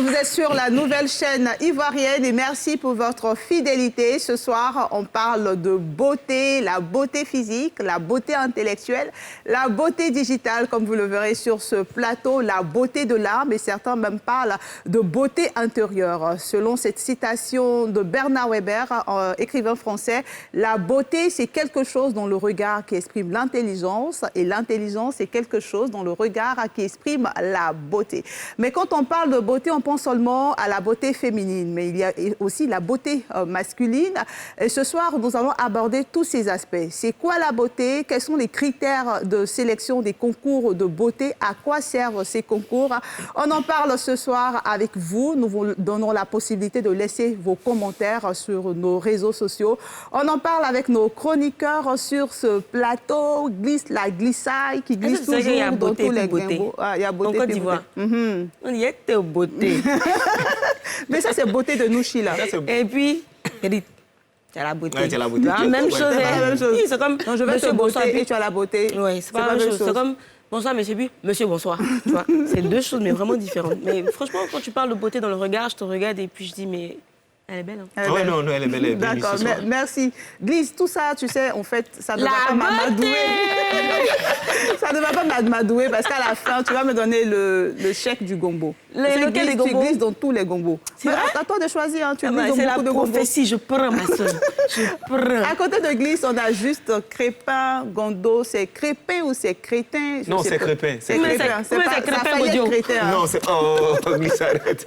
vous êtes sur la nouvelle chaîne ivoirienne et merci pour votre fidélité. Ce soir, on parle de beauté, la beauté physique, la beauté intellectuelle, la beauté digitale, comme vous le verrez sur ce plateau, la beauté de l'âme et certains même parlent de beauté intérieure. Selon cette citation de Bernard Weber, écrivain français, la beauté, c'est quelque chose dans le regard qui exprime l'intelligence et l'intelligence, c'est quelque chose dans le regard qui exprime la beauté. Mais quand on parle de beauté, on pense seulement à la beauté féminine, mais il y a aussi la beauté masculine. Et ce soir, nous allons aborder tous ces aspects. C'est quoi la beauté? Quels sont les critères de sélection des concours de beauté? À quoi servent ces concours? On en parle ce soir avec vous. Nous vous donnons la possibilité de laisser vos commentaires sur nos réseaux sociaux. On en parle avec nos chroniqueurs sur ce plateau. La glissaille qui glisse toujours dans tous les grimbots. Il y a beauté en Côte d'Ivoire. On y est beauté. Mais ça, c'est beauté de Nouchi, là. Et puis, tu as la beauté. Ouais, tu as la beauté. Même chose. Oui, c'est comme, non, je vais te beauté et tu as la beauté. Oui, c'est pas la même chose. C'est comme, bonsoir, monsieur, puis, monsieur, bonsoir. Tu vois, c'est deux choses, mais vraiment différentes. Mais franchement, quand tu parles de beauté dans le regard, je te regarde et puis je dis, mais... Elle est belle, hein? Oui, non, elle est belle. D'accord, merci. Glisse, tout ça, tu sais, en fait, ça ne va pas m'amadouer. Ça ne va pas m'amadouer parce qu'à la fin, tu vas me donner le chèque du gombo. Lequel des gombos? Tu glisses dans tous les gombos. C'est à toi de choisir, hein. Tu glisses dans beaucoup de gombos. C'est la prophétie, je prends ma soeur. Je prends. À côté de glisse, on a juste crépin, gondo. C'est crépin ou c'est crétin? Non, c'est crépin. C'est crépin. C'est pas crépin, non, c'est... Oh, glisse, arrête.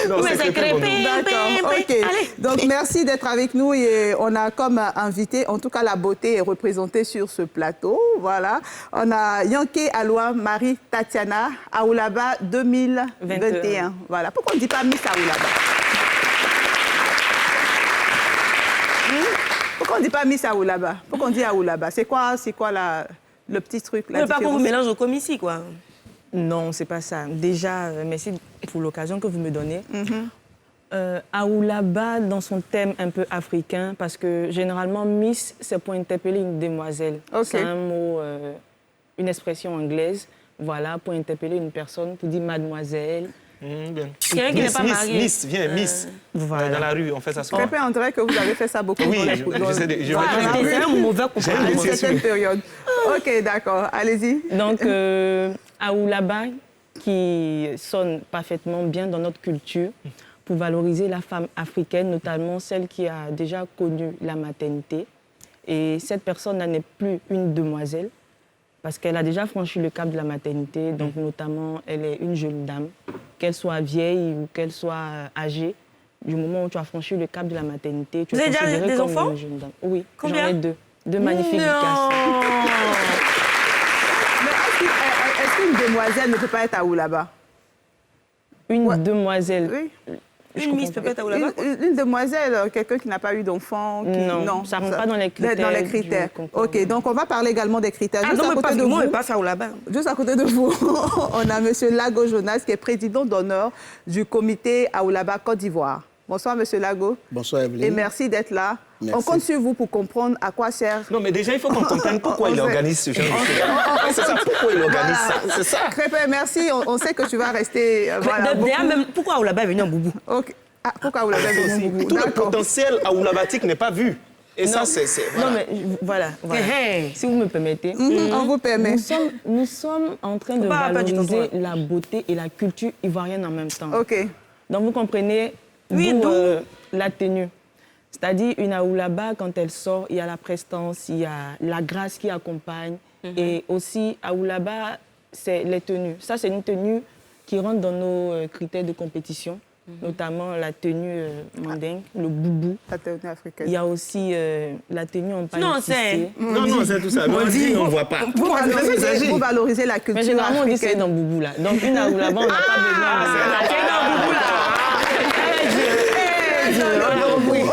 Non, c'est crépin. D'accord. Ok, donc merci d'être avec nous et on a comme invité, en tout cas la beauté est représentée sur ce plateau, voilà. On a Yanké Aloua Marie Tatiana Aoulaba 2021. Voilà, pourquoi on ne dit pas Miss Aoulaba? Pourquoi on ne dit pas Miss Aoulaba? Pourquoi on dit Aoulaba? C'est quoi le petit truc là? Pas qu'on vous mélange au comme ici, quoi. Non, c'est pas ça. Déjà, merci pour l'occasion que vous me donnez. Aoulaba, dans son thème un peu africain, parce que généralement, Miss, c'est pour interpeller une demoiselle. Okay. C'est un mot, une expression anglaise, voilà, pour interpeller une personne, pour dire mademoiselle. Quelqu'un qui n'est pas marié. Miss, viens, Miss. Voilà. Dans la rue, on fait ça souvent. On dirait que vous avez fait ça beaucoup. Oui, c'est un mauvais comportement. À une certaine période. Ok, d'accord, allez-y. Donc, Aoulaba, qui sonne parfaitement bien dans notre culture, pour valoriser la femme africaine, notamment celle qui a déjà connu la maternité. Et cette personne n'est plus une demoiselle, parce qu'elle a déjà franchi le cap de la maternité. Donc, notamment, elle est une jeune dame, qu'elle soit vieille ou qu'elle soit âgée. Du moment où tu as franchi le cap de la maternité, tu es considérée des comme enfants? une jeune dame. Oui, j'en Combien? ai deux. Deux magnifiques Non. Mais est-ce qu'une demoiselle ne peut pas être Aoulaba? Une demoiselle. Oui. Une Miss peut être Aoulaba? Une demoiselle, quelqu'un qui n'a pas eu d'enfant. Non, ça ne rentre pas dans les critères. Dans les critères. Ok, donc on va parler également des critères. Ah non, mais pas moi, mais pas ça Aoulaba. Juste à côté de vous, on a M. Lago Jonas, qui est président d'honneur du comité Aoulaba Côte d'Ivoire. Bonsoir, M. Lago. Bonsoir, Evelyne. Et merci d'être là. Merci. On compte sur vous pour comprendre à quoi sert... Non, mais déjà, il faut qu'on comprenne pourquoi il organise ce genre de choses. C'est ça, pourquoi il organise ça. C'est ça. Crépin, merci. On sait que tu vas rester... D'ailleurs, même, pourquoi Aoulaba est venu en boubou? Okay. Ah, pourquoi Aoulaba est venu en boubou? Tout le potentiel aoulabatique n'est pas vu. Et non, ça, c'est... Non, mais voilà. Si vous me permettez. On vous permet. Nous sommes en train de valoriser la beauté et la culture ivoirienne en même temps. OK. Donc, vous comprenez la tenue. C'est-à-dire, une Aoulaba, quand elle sort, il y a la prestance, il y a la grâce qui accompagne. Et aussi, Aoulaba, c'est les tenues. Ça, c'est une tenue qui rentre dans nos critères de compétition, notamment la tenue mandingue, le boubou. La tenue africaine. Il y a aussi la tenue en paille tissée. Non, c'est tout ça. On dit, on ne voit pas. Vous valorisez la culture mais généralement, on dit c'est africaine. dans boubou, là. Donc, une Aoulaba, on n'a pas besoin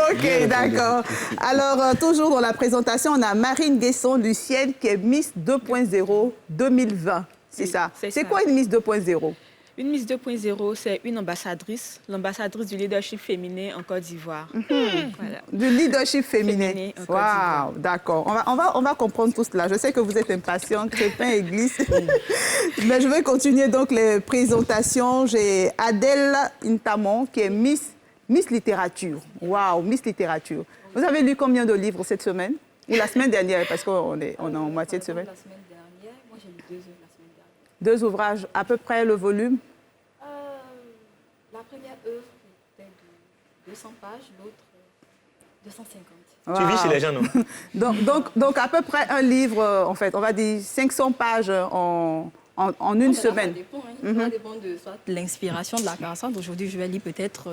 Ok, d'accord. Alors, toujours dans la présentation, on a Marine Guesson-Lucienne qui est Miss 2.0 2020. C'est ça. C'est quoi une Miss 2.0? Une Miss 2.0, c'est une ambassadrice, l'ambassadrice du leadership féminin en Côte d'Ivoire. Voilà. Du leadership féminin. Féminin en Côte d'Ivoire. Waouh, d'accord. On va comprendre tout cela. Je sais que vous êtes impatients, Crépin et Glisse. Mais je vais continuer donc les présentations. J'ai Adèle Intamon qui est Miss Littérature. Miss Littérature. Vous avez lu combien de livres cette semaine? Ou la semaine dernière, parce qu'on est en moitié de semaine. La semaine dernière, moi j'ai lu 2 œuvres la semaine dernière. 2 ouvrages, à peu près le volume? La première œuvre était de 200 pages, l'autre 250. Tu vis chez les gens, non? Donc, à peu près un livre, en fait, on va dire 500 pages en une semaine. Ça dépend, ça dépend de soit l'inspiration de la personne. Aujourd'hui, je vais lire peut-être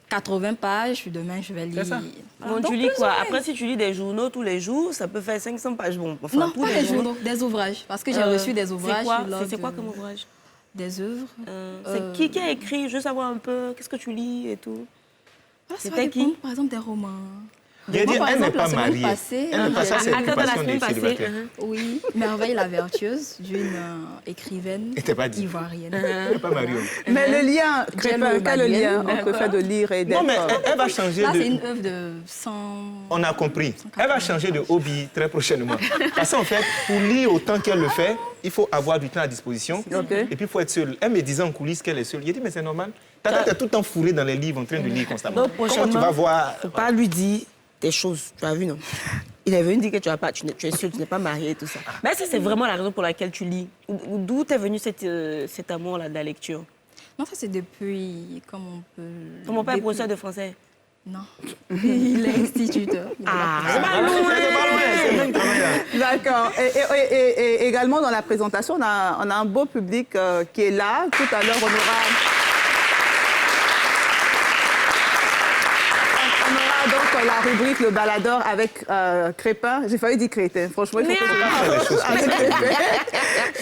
80 pages, demain, je vais lire... C'est ça. Bon, tu lis quoi? Après, si tu lis des journaux tous les jours, ça peut faire 500 pages. Bon, enfin, Non, tous pas les des journaux, des ouvrages. Parce que j'ai reçu des ouvrages. C'est quoi comme ouvrage? Des œuvres. C'est qui a écrit? Je veux savoir un peu, qu'est-ce que tu lis et tout. C'était qui? Par exemple, des romans. Il a dit, elle n'est pas mariée. Elle n'est pas ça, c'est Attends, la l'occupation semaine des passée. célibataires. Oui, Merveille la vertueuse d'une écrivaine Et t'es pas dit. ivoirienne. Elle n'est pas mariée. Mais le lien, Crépin, quel est le lien entre le fait de lire et d'être... Non, mais elle va changer Là, c'est de... une œuvre de 100... On a compris. Elle va changer de hobby très prochainement. Parce qu'en fait, pour lire autant qu'elle le fait, il faut avoir du temps à disposition. Ok. Et puis, il faut être seule. Elle me disait en coulisses qu'elle est seule. J'ai dit, mais c'est normal. Ta tête est tout le temps fourrée dans les livres, en train de lire constamment. Donc, Comment tu prochainement, vas voir... faut pas lui dire des choses. Tu as vu, non? Il est venu dire que tu es seule, tu n'es pas mariée et tout ça. Mais ça, c'est vraiment la raison pour laquelle tu lis. D'où t'es venu cet amour-là de la lecture? Non, ça, c'est depuis... Comment on peut... Ton père est professeur de français? Non. Il est instituteur. C'est pas loin! D'accord. Et également, dans la présentation, on a un beau public qui est là. Tout à l'heure, on aura donc la rubrique Le Baladeur avec Crépin. J'ai failli dire Crétin. Franchement, il faut que je avec Crépin.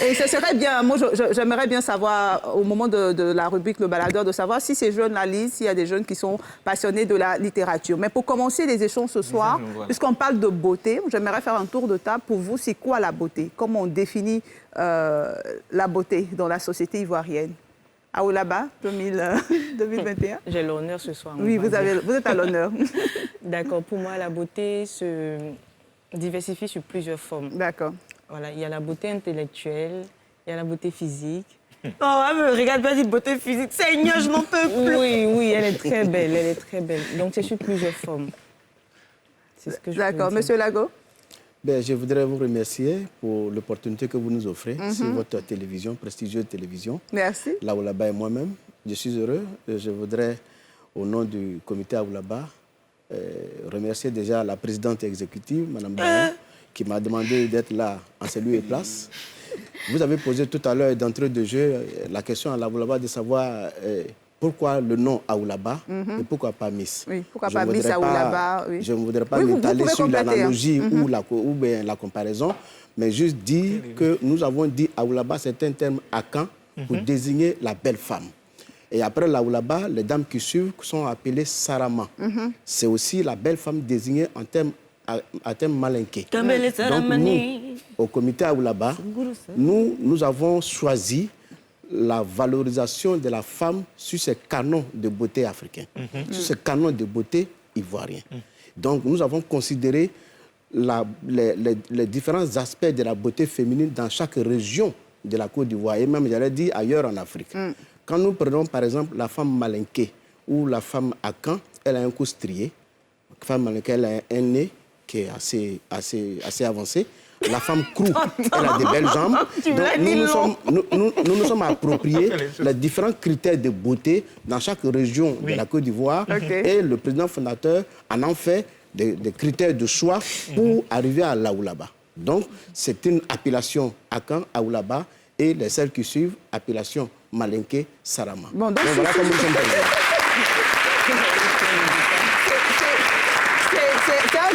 Et ce serait bien, moi j'aimerais bien savoir, au moment de la rubrique Le Baladeur, de savoir si ces jeunes la lisent, s'il y a des jeunes qui sont passionnés de la littérature. Mais pour commencer les échanges ce soir, puisqu'on parle de beauté, j'aimerais faire un tour de table. Pour vous, c'est quoi la beauté? Comment on définit la beauté dans la société ivoirienne? Aoulaba, 2021. J'ai l'honneur ce soir. Oui, vous êtes à l'honneur. D'accord. Pour moi, la beauté se diversifie sur plusieurs formes. D'accord. Voilà, il y a la beauté intellectuelle, il y a la beauté physique. Oh, elle me regarde pas, dit beauté physique. Seigneur, je n'en peux plus. Oui, elle est très belle, elle est très belle. Donc, c'est sur plusieurs formes. C'est ce que je peux D'accord. dire. Monsieur Lago? Je voudrais vous remercier pour l'opportunité que vous nous offrez sur votre télévision, prestigieuse télévision. Merci. Là Oulaba et moi-même, je suis heureux. Je voudrais, au nom du comité Aoulaba, remercier déjà la présidente exécutive, Mme Baron, qui m'a demandé d'être là en ses lieu et place. Vous avez posé tout à l'heure d'entrée de jeu la question à la Aoulaba de savoir pourquoi le nom Aoulaba et pourquoi pas Miss. Oui, pourquoi pas Miss Aoulaba, oui. Je ne voudrais pas Oui, vous m'étaler pouvez sur compléter, l'analogie ou bien la comparaison, mais juste dire que nous avons dit Aoulaba, c'est un terme akan pour désigner la belle femme. Et après l'Aoulaba, les dames qui suivent sont appelées Sarama. C'est aussi la belle femme désignée en termes malinqués. Donc nous, au comité Aoulaba, nous avons choisi la valorisation de la femme sur ces canons de beauté africains, sur ces canons de beauté ivoiriens. Donc nous avons considéré les différents aspects de la beauté féminine dans chaque région de la Côte d'Ivoire et même, j'allais dire, ailleurs en Afrique. Quand nous prenons par exemple la femme malinquée ou la femme akan, elle a un cou strié. La femme malinquée, elle a un nez qui est assez avancé. La femme crew, elle a des belles jambes. Donc, nous nous sommes appropriés les différents critères de beauté dans chaque région de la Côte d'Ivoire. Et le président fondateur en a fait des critères de choix pour arriver à l'Aoulaba. Donc, c'est une appellation Akan, Aoulaba, et celles qui suivent, appellation Malinké, Sarama. Bon, donc voilà comment nous sommes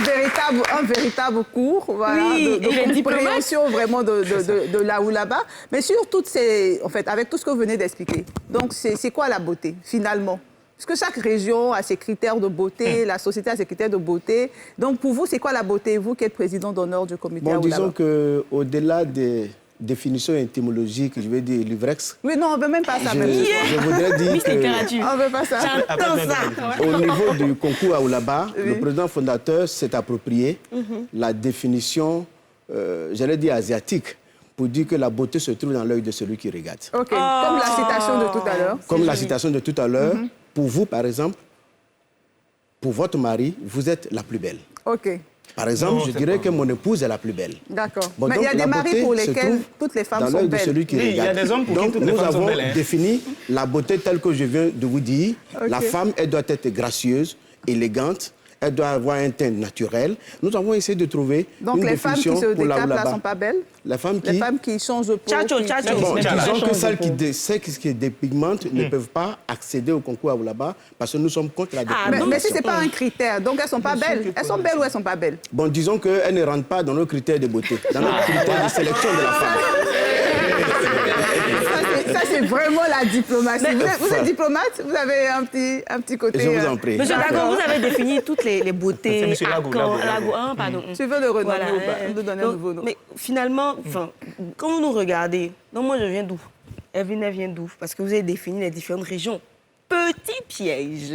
c'est un véritable cours, voilà, Oui, de compréhension vraiment de l'Aoulaba. Mais sur toutes ces, en fait, avec tout ce que vous venez d'expliquer, donc c'est quoi la beauté finalement? Parce que chaque région a ses critères de beauté, la société a ses critères de beauté. Donc pour vous, c'est quoi la beauté, vous qui êtes président d'honneur du comité Aoulaba? Disons qu'au-delà des définition étymologique, je vais dire livrex. Oui, non, on ne veut même pas ça. Je voudrais dire Miss que Littérature. On ne veut pas ça. J'entends ça. au niveau du concours Aoulaba, le président fondateur s'est approprié la définition, j'allais dire asiatique, pour dire que la beauté se trouve dans l'œil de celui qui regarde. OK, comme la citation de tout à l'heure. Comme la citation de tout à l'heure, pour vous, par exemple, pour votre mari, vous êtes la plus belle. OK, Par exemple, Non, je c'est dirais pas que mon épouse est la plus belle. d'accord. Bon, Mais il y a donc, des la maris beauté pour se lesquels trouve toutes les femmes dans sont l'œil de belles. celui qui Oui, il y a regarde. des hommes pour qui Donc, toutes les nous femmes sont avons belles, hein. défini la beauté telle que je viens de vous dire. La femme, elle doit être gracieuse, élégante, elle doit avoir un teint naturel. Nous avons essayé de trouver Donc une les femmes qui définition se pour la décapent là Oulaba. sont pas belles. Les femmes qui... Les femmes qui changent de peau. Tchatcho, qui- tchatcho. Bon, Mais disons change que de celles peau. qui dépigmentent ne peuvent pas accéder au concours Aoulaba parce que nous sommes contre la dépigmentation. Mais si ce n'est pas un critère, donc elles ne sont pas belles. Elles sont belles ou elles ne sont pas belles? Bon, disons qu'elles ne rentrent pas dans nos critères de beauté, dans nos critères de sélection de la femme. Ça, c'est vraiment la diplomatie. Vous êtes diplomate? Vous avez un petit côté... Je vous en prie. Monsieur Lago, vous avez défini toutes les beautés. C'est monsieur Lago, Lago. Ah, pardon. Tu veux le renommer Voilà, ou pas? Nous donner un donc, nouveau nom. mais finalement, quand vous nous regardez, donc moi je viens d'où? Evelyne, elle vient d'où? Parce que vous avez défini les différentes régions. Petit piège.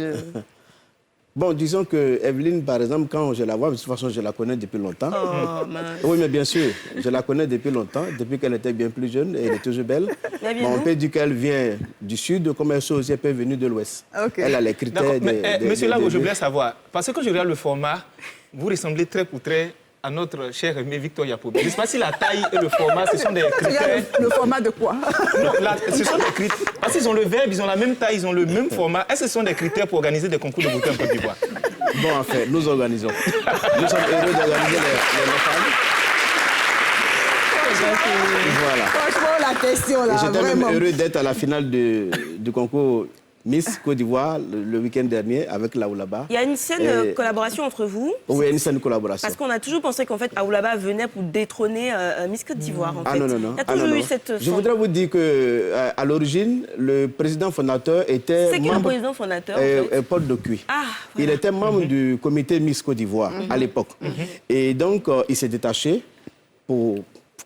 Bon, disons que Evelyne, par exemple, quand je la vois, de toute façon, je la connais depuis longtemps. Oh, mince. Oui, mais bien sûr, je la connais depuis longtemps, depuis qu'elle était bien plus jeune et elle est toujours belle. Elle vient Bon, on d'où? peut dire qu'elle vient du sud, comme elle aussi elle peut venir de l'ouest. Ok. Elle a les critères D'accord, de... mais monsieur de- Lago, de- je voulais savoir, parce que quand je regarde le format, vous ressemblez très pour très à notre cher aimé Victor Yapobi. Je ne sais pas si la taille et le format, ce sont des Regarde critères... le format de quoi? Non, ce sont des critères... Parce qu'ils ont le verbe, ils ont la même taille, ils ont le même format. Est-ce que ce sont des critères pour organiser des concours de beauté en Côte d'Ivoire? Bon, en fait, nous organisons. Nous sommes heureux d'organiser les femmes. Voilà. Franchement, la question, là, J'étais même vraiment. heureux d'être à la finale du concours Miss Côte d'Ivoire le week-end dernier avec la Oulaba. Il y a une saine collaboration entre vous. Oui, une saine collaboration. Parce qu'on a toujours pensé qu'en fait, Aoulaba venait pour détrôner Miss Côte d'Ivoire, en fait. Ah non, non, non. Il y a Ah, toujours non, eu non. cette... Je voudrais vous dire qu'à l'origine, le président fondateur était C'est qui le membre... président fondateur, en fait? Paul Docuy. Ah, Il était membre du comité Miss Côte d'Ivoire à l'époque. Et donc, il s'est détaché pour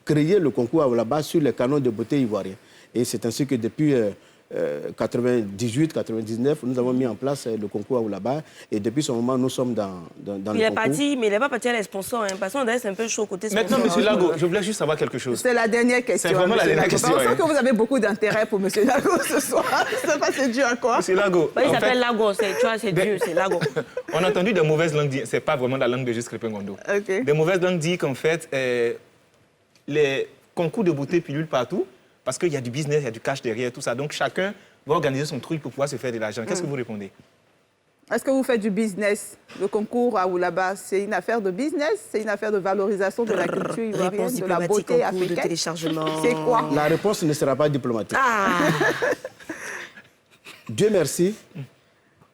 créer le concours Aoulaba sur les canons de beauté ivoiriens. Et c'est ainsi que depuis 98-99, nous avons mis en place le concours Aoulaba. Et depuis ce moment, nous sommes dans le il est concours. parti, mais il n'est pas parti à les sponsors. Hein, parce qu'on c'est un peu chaud côté sponsor. Maintenant, monsieur Lago, je voulais juste savoir quelque chose. C'est la dernière question. C'est vraiment la monsieur dernière Lago. question, On sent ouais. que vous avez beaucoup d'intérêt pour monsieur Lago ce soir. Je ne sais pas c'est dû à quoi. Monsieur Lago, Ouais, il en s'appelle fait, Lago, tu vois, c'est Dieu, c'est Lago. on a entendu des mauvaises langues dire, c'est pas vraiment la langue de Juste Crépin-Gondo. Ok. Des mauvaises langues disent qu'en fait, les concours de beauté pullulent partout parce qu'il y a du business, il y a du cash derrière, tout ça. Donc chacun va organiser son truc pour pouvoir se faire de l'argent. Qu'est-ce que vous répondez? Est-ce que vous faites du business? Le concours à Oulaba, c'est une affaire de business? C'est une affaire de valorisation de la culture ivoirienne, Réponse de la diplomatique beauté en cours de africaine? téléchargement. C'est quoi? La réponse ne sera pas diplomatique. Ah, Dieu merci,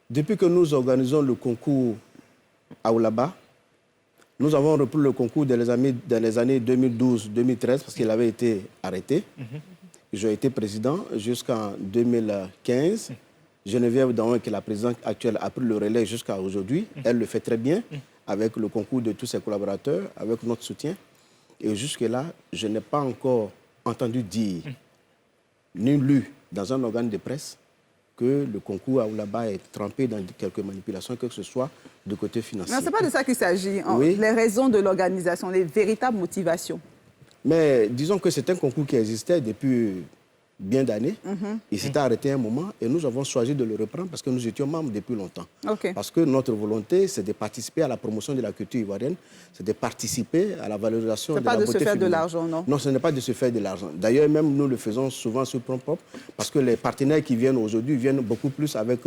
depuis que nous organisons le concours à Oulaba, nous avons repris le concours dans les années 2012-2013 parce qu'il avait été arrêté. J'ai été président jusqu'en 2015. Geneviève Daon, qui est la présidente actuelle, a pris le relais jusqu'à aujourd'hui. Elle le fait très bien avec le concours de tous ses collaborateurs, avec notre soutien. Et jusque-là, je n'ai pas encore entendu dire, ni lu dans un organe de presse, que le concours à Oulaba est trempé dans quelques manipulations, que ce soit du côté financier. Non, ce n'est pas de ça qu'il s'agit. Hein. Oui. Les raisons de l'organisation, les véritables motivations. Mais disons que c'est un concours qui existait depuis bien d'années. Il s'était arrêté un moment et nous avons choisi de le reprendre parce que nous étions membres depuis longtemps. Ok. Parce que notre volonté, c'est de participer à la promotion de la culture ivoirienne, c'est de participer à la valorisation C'est de pas la de beauté se faire de féminine. l'argent, non? Non, ce n'est pas de se faire de l'argent. D'ailleurs, même nous le faisons souvent sur propre propre parce que les partenaires qui viennent aujourd'hui viennent beaucoup plus avec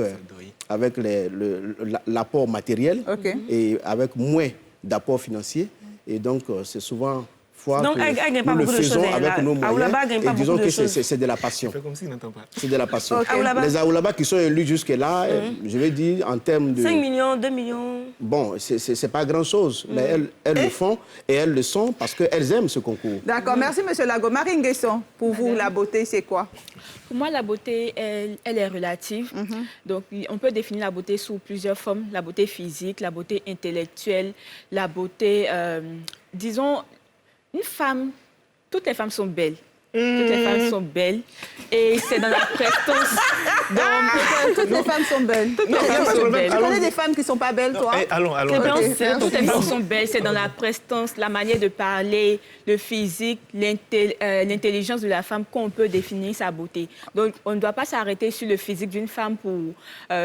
l'apport matériel Ok. et avec moins d'apport financier. Et donc, c'est souvent... Donc, que elle gagne pas nous le beaucoup de faisons choses, avec là. nos À Oulaba, elle moyens gagne pas et disons beaucoup de que choses. c'est de la passion. Fait comme s'il n'entend pas. C'est de la passion. Ok. Aoulaba. Les Aoulaba qui sont élus jusque-là, je vais dire en termes de... 5 millions, 2 millions. Bon, c'est pas grand-chose, mais elles le font et elles le sont parce qu'elles aiment ce concours. D'accord, merci monsieur Lago. Marine Guesson, pour vous, la beauté, c'est quoi? Pour moi, la beauté, elle est relative. Donc, on peut définir la beauté sous plusieurs formes. La beauté physique, la beauté intellectuelle, la beauté... disons, une femme, toutes les femmes sont belles. Toutes les femmes sont belles. Et c'est dans la prestance. Toutes les femmes sont belles. Toutes les femmes sont belles. Tu connais des femmes qui ne sont pas belles, toi? Allons. Toutes les femmes sont belles. C'est dans la prestance, la manière de parler, le physique, l'intelligence de la femme qu'on peut définir sa beauté. Donc, on ne doit pas s'arrêter sur le physique d'une femme pour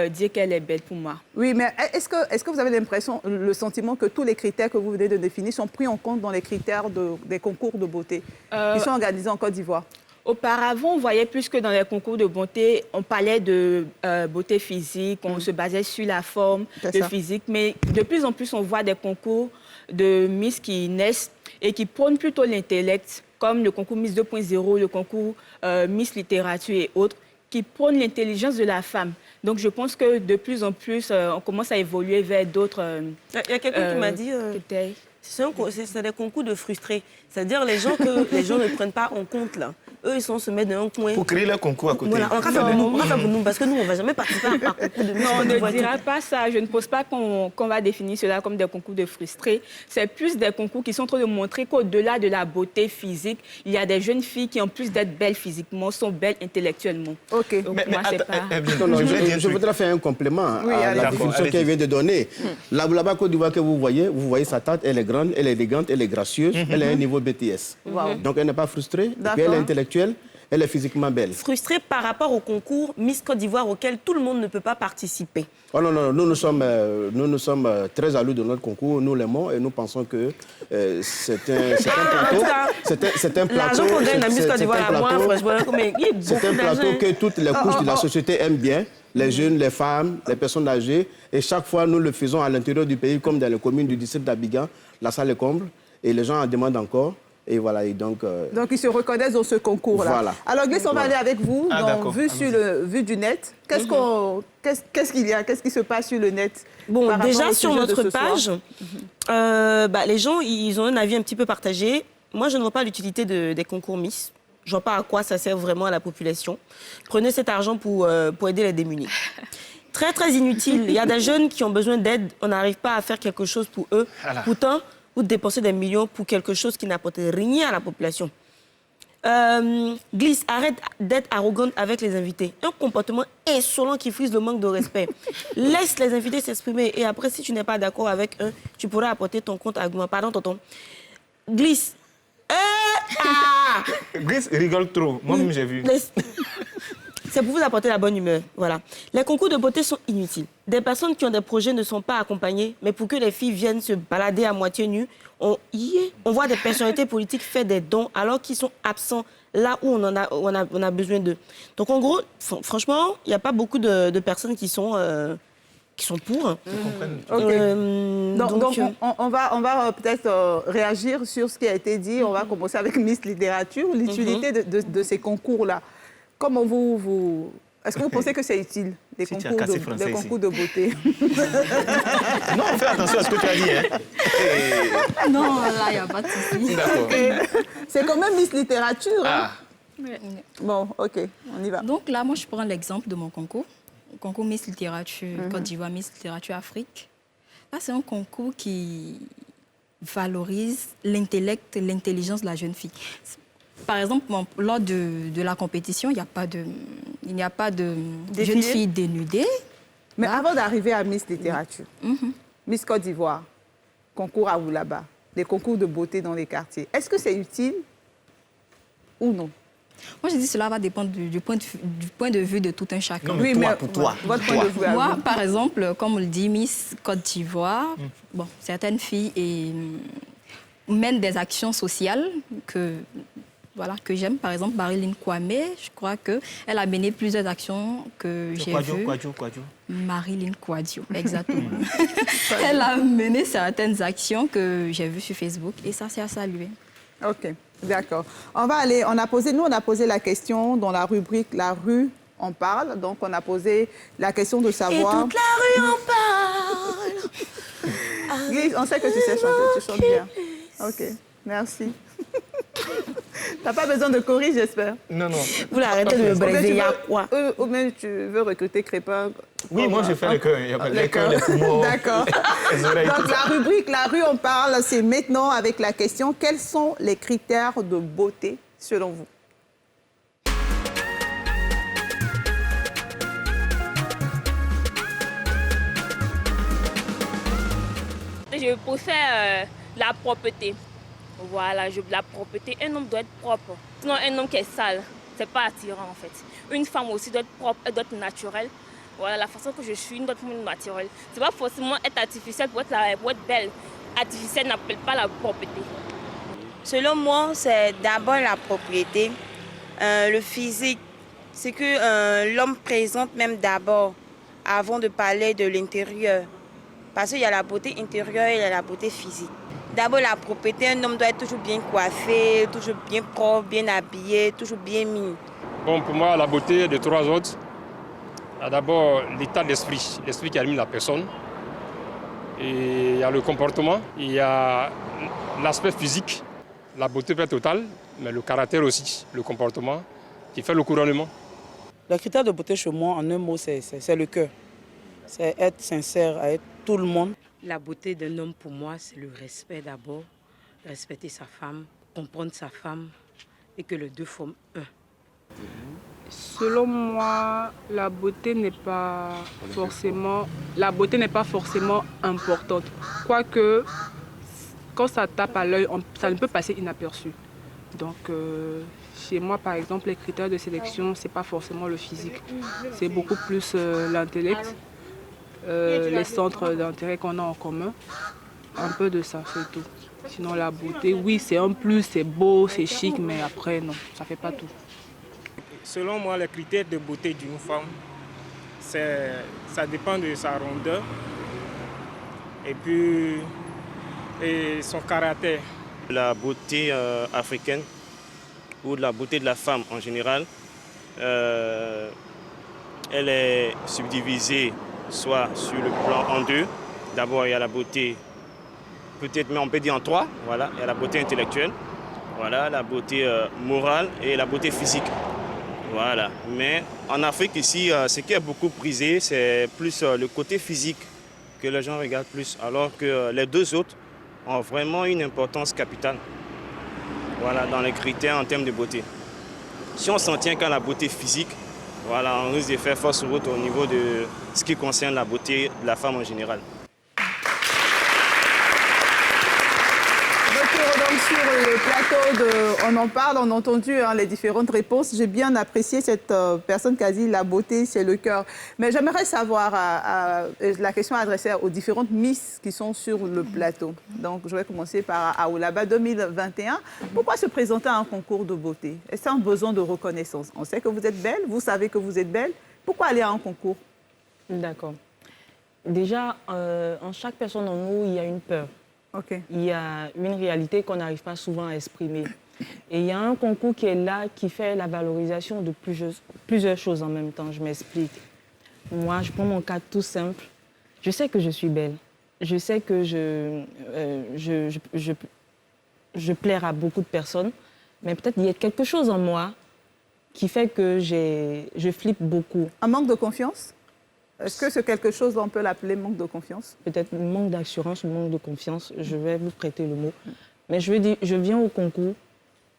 dire qu'elle est belle pour moi. Oui, mais est-ce que vous avez l'impression, le sentiment que tous les critères que vous venez de définir sont pris en compte dans les critères des concours de beauté qui sont organisés en Côte d'Ivoire? Auparavant, on voyait plus que dans les concours de beauté, on parlait de beauté physique, on se basait sur la forme, le physique. Mais de plus en plus, on voit des concours de Miss qui naissent et qui prônent plutôt l'intellect, comme le concours Miss 2.0, le concours Miss Littérature et autres, qui prônent l'intelligence de la femme. Donc, je pense que de plus en plus, on commence à évoluer vers d'autres... Il y a quelqu'un qui m'a dit... C'est des concours de frustrés. C'est-à-dire les gens que les gens ne prennent pas en compte, là. Eux, ils sont se mettre dans un coin. Pour créer leur concours à côté. Voilà, on va faire pour nous, parce que nous, on ne va jamais participer à un concours de Non, on ne dira pas ça. Je ne pense pas qu'on va définir cela comme des concours de frustrés. C'est plus des concours qui sont en train de montrer qu'au-delà de la beauté physique, il y a des jeunes filles qui, en plus d'être belles physiquement, sont belles intellectuellement. OK. Donc, moi, c'est pas... Je voudrais faire un complément à la définition qu'elle vient de donner. Là-bas, Côte d'Ivoire que vous voyez sa tête, elle est grande, elle est élégante, elle est gracieuse, elle a un niveau BTS. Donc, elle n'est pas frustrée, et puis elle est intellectuelle, elle est physiquement belle. Frustrée par rapport au concours Miss Côte d'Ivoire auquel tout le monde ne peut pas participer. Oh non, nous sommes très jaloux de notre concours, nous l'aimons et nous pensons que c'est un plateau. L'argent qu'on gagne à Miss Côte d'Ivoire, moi, franchement, c'est un plateau que toutes les couches de la société aiment bien. Les jeunes, les femmes, les personnes âgées. Et chaque fois, nous le faisons à l'intérieur du pays, comme dans les communes du district d'Abidjan. La salle est comble et les gens en demandent encore. Et voilà, et donc ils se reconnaissent dans ce concours-là. Voilà. Alors, Glyce, on va aller avec vous. Vue du net. Qu'est-ce qu'il y a? Qu'est-ce qui se passe sur le net? Bon, déjà, sur notre page, les gens, ils ont un avis un petit peu partagé. Moi, je ne vois pas l'utilité des concours Miss. Je ne vois pas à quoi ça sert vraiment à la population. Prenez cet argent pour aider les démunis. Très, très inutile. Il y a des jeunes qui ont besoin d'aide. On n'arrive pas à faire quelque chose pour eux. Voilà. Pourtant, vous dépensez des millions pour quelque chose qui n'apporte rien à la population. Glyce, arrête d'être arrogante avec les invités. Un comportement insolent qui frise le manque de respect. Laisse les invités s'exprimer. Et après, si tu n'es pas d'accord avec eux, tu pourras apporter ton compte argument. Pardon, tonton. Glyce. Glyce rigole trop. Moi-même, j'ai vu. C'est pour vous apporter la bonne humeur. Voilà. Les concours de beauté sont inutiles. Des personnes qui ont des projets ne sont pas accompagnées, mais pour que les filles viennent se balader à moitié nues, on voit des personnalités politiques faire des dons alors qu'ils sont absents là où on a besoin d'eux. Donc en gros, franchement, il n'y a pas beaucoup de personnes qui sont pour. Donc, on va peut-être réagir sur ce qui a été dit. On va commencer avec Miss Littérature, l'utilité de ces concours-là. Comment est-ce que vous pensez que c'est utile, des concours de beauté? Non, fais attention à ce que tu as dit. Hein. Non, là, il n'y a pas de souci. D'accord. C'est quand même Miss Littérature. Hein? Ouais. Bon, OK, on y va. Donc là, moi, je prends l'exemple de mon concours. Concours Miss Littérature Côte d'Ivoire, Miss Littérature Afrique. Là, c'est un concours qui valorise l'intellect, l'intelligence de la jeune fille. Par exemple, lors de la compétition, il n'y a pas de jeune fille dénudée. Mais avant d'arriver à Miss Littérature, Miss Côte d'Ivoire, concours à Oulaba, des concours de beauté dans les quartiers, est-ce que c'est utile ou non? Moi, je dis que cela va dépendre du point de vue de tout un chacun. Non, mais pour toi. Votre point de vue. Moi, par exemple, comme on le dit, Miss Côte d'Ivoire, bon, certaines filles mènent des actions sociales que j'aime. Par exemple, Marilyn Kwame, je crois qu'elle a mené plusieurs actions que j'ai vues. Marilyn Kouadio, exactement. Elle a mené certaines actions que j'ai vues sur Facebook et ça, c'est à saluer. OK, d'accord. On a posé la question dans la rubrique « La rue en parle ». Donc, on a posé la question de savoir... Et toute la rue en parle. Glyce, on sait que tu sais chanter, tu chantes bien. OK, merci. T'as pas besoin de chorus, j'espère. Non. Vous l'arrêtez de me briser, il y a quoi? Ou même tu veux recruter Crépin. Oui, moi je fais le cœur. Il y a les cœurs, les poumons. D'accord. Donc la rubrique La rue en parle, c'est maintenant avec la question quels sont les critères de beauté selon vous? je préfère la propreté. Voilà, la propreté. Un homme doit être propre. Sinon, un homme qui est sale, c'est pas attirant en fait. Une femme aussi doit être propre, elle doit être naturelle. Voilà, la façon que je suis, une doit être naturelle. C'est pas forcément être artificielle pour être belle. Artificielle n'appelle pas la propreté. Selon moi, c'est d'abord la propriété, le physique. C'est que l'homme présente même d'abord, avant de parler de l'intérieur. Parce qu'il y a la beauté intérieure et il y a la beauté physique. D'abord, la propriété, un homme doit être toujours bien coiffé, toujours bien propre, bien habillé, toujours bien mis. Bon, pour moi, la beauté de trois ordres. Il y a d'abord l'état d'esprit, l'esprit qui anime la personne. Et il y a le comportement, il y a l'aspect physique. La beauté peut être totale, mais le caractère aussi, le comportement, qui fait le couronnement. Le critère de beauté chez moi, en un mot, c'est le cœur. C'est être sincère avec tout le monde. La beauté d'un homme, pour moi, c'est le respect d'abord. Respecter sa femme, comprendre sa femme et que les deux forment un. Selon moi, la beauté n'est pas forcément importante. Quoique, quand ça tape à l'œil, ça ne peut passer inaperçu. Donc, chez moi, par exemple, les critères de sélection, ce n'est pas forcément le physique. C'est beaucoup plus l'intellect, les centres d'intérêt qu'on a en commun. Un peu de ça, c'est tout. Sinon, la beauté, oui, c'est un plus, c'est beau, c'est chic, mais après, non, ça ne fait pas tout. Selon moi, les critères de beauté d'une femme, ça dépend de sa rondeur et puis son caractère. La beauté africaine ou de la beauté de la femme en général, elle est subdivisée soit sur le plan en deux. D'abord, il y a la beauté, peut-être, mais on peut dire en trois. Voilà, il y a la beauté intellectuelle, voilà, la beauté morale et la beauté physique. Voilà. Mais en Afrique ici, ce qui est beaucoup prisé, c'est plus le côté physique que les gens regardent plus, alors que les deux autres ont vraiment une importance capitale, voilà, dans les critères en termes de beauté. Si on s'en tient qu'à la beauté physique, voilà, on risque de faire fausse route au niveau de ce qui concerne la beauté de la femme en général. Donc sur le plateau de On en parle, on a entendu les différentes réponses. J'ai bien apprécié cette personne qui a dit la beauté, c'est le cœur. Mais j'aimerais savoir, la question adressée aux différentes Miss qui sont sur le plateau. Donc je vais commencer par Aoulaba 2021. Pourquoi se présenter à un concours de beauté? Est-ce un besoin de reconnaissance? On sait que vous êtes belle, vous savez que vous êtes belle. Pourquoi aller à un concours? D'accord. Déjà, en chaque personne en nous, il y a une peur. Okay. Il y a une réalité qu'on n'arrive pas souvent à exprimer. Et il y a un concours qui est là, qui fait la valorisation de plusieurs choses en même temps. Je m'explique. Moi, je prends mon cas tout simple. Je sais que je suis belle. Je sais que je plaire à beaucoup de personnes. Mais peut-être qu'il y a quelque chose en moi qui fait que je flippe beaucoup. Un manque de confiance? Est-ce que c'est quelque chose, on peut l'appeler manque de confiance? Peut-être manque d'assurance ou manque de confiance, je vais vous prêter le mot. Mais je veux dire, je viens au concours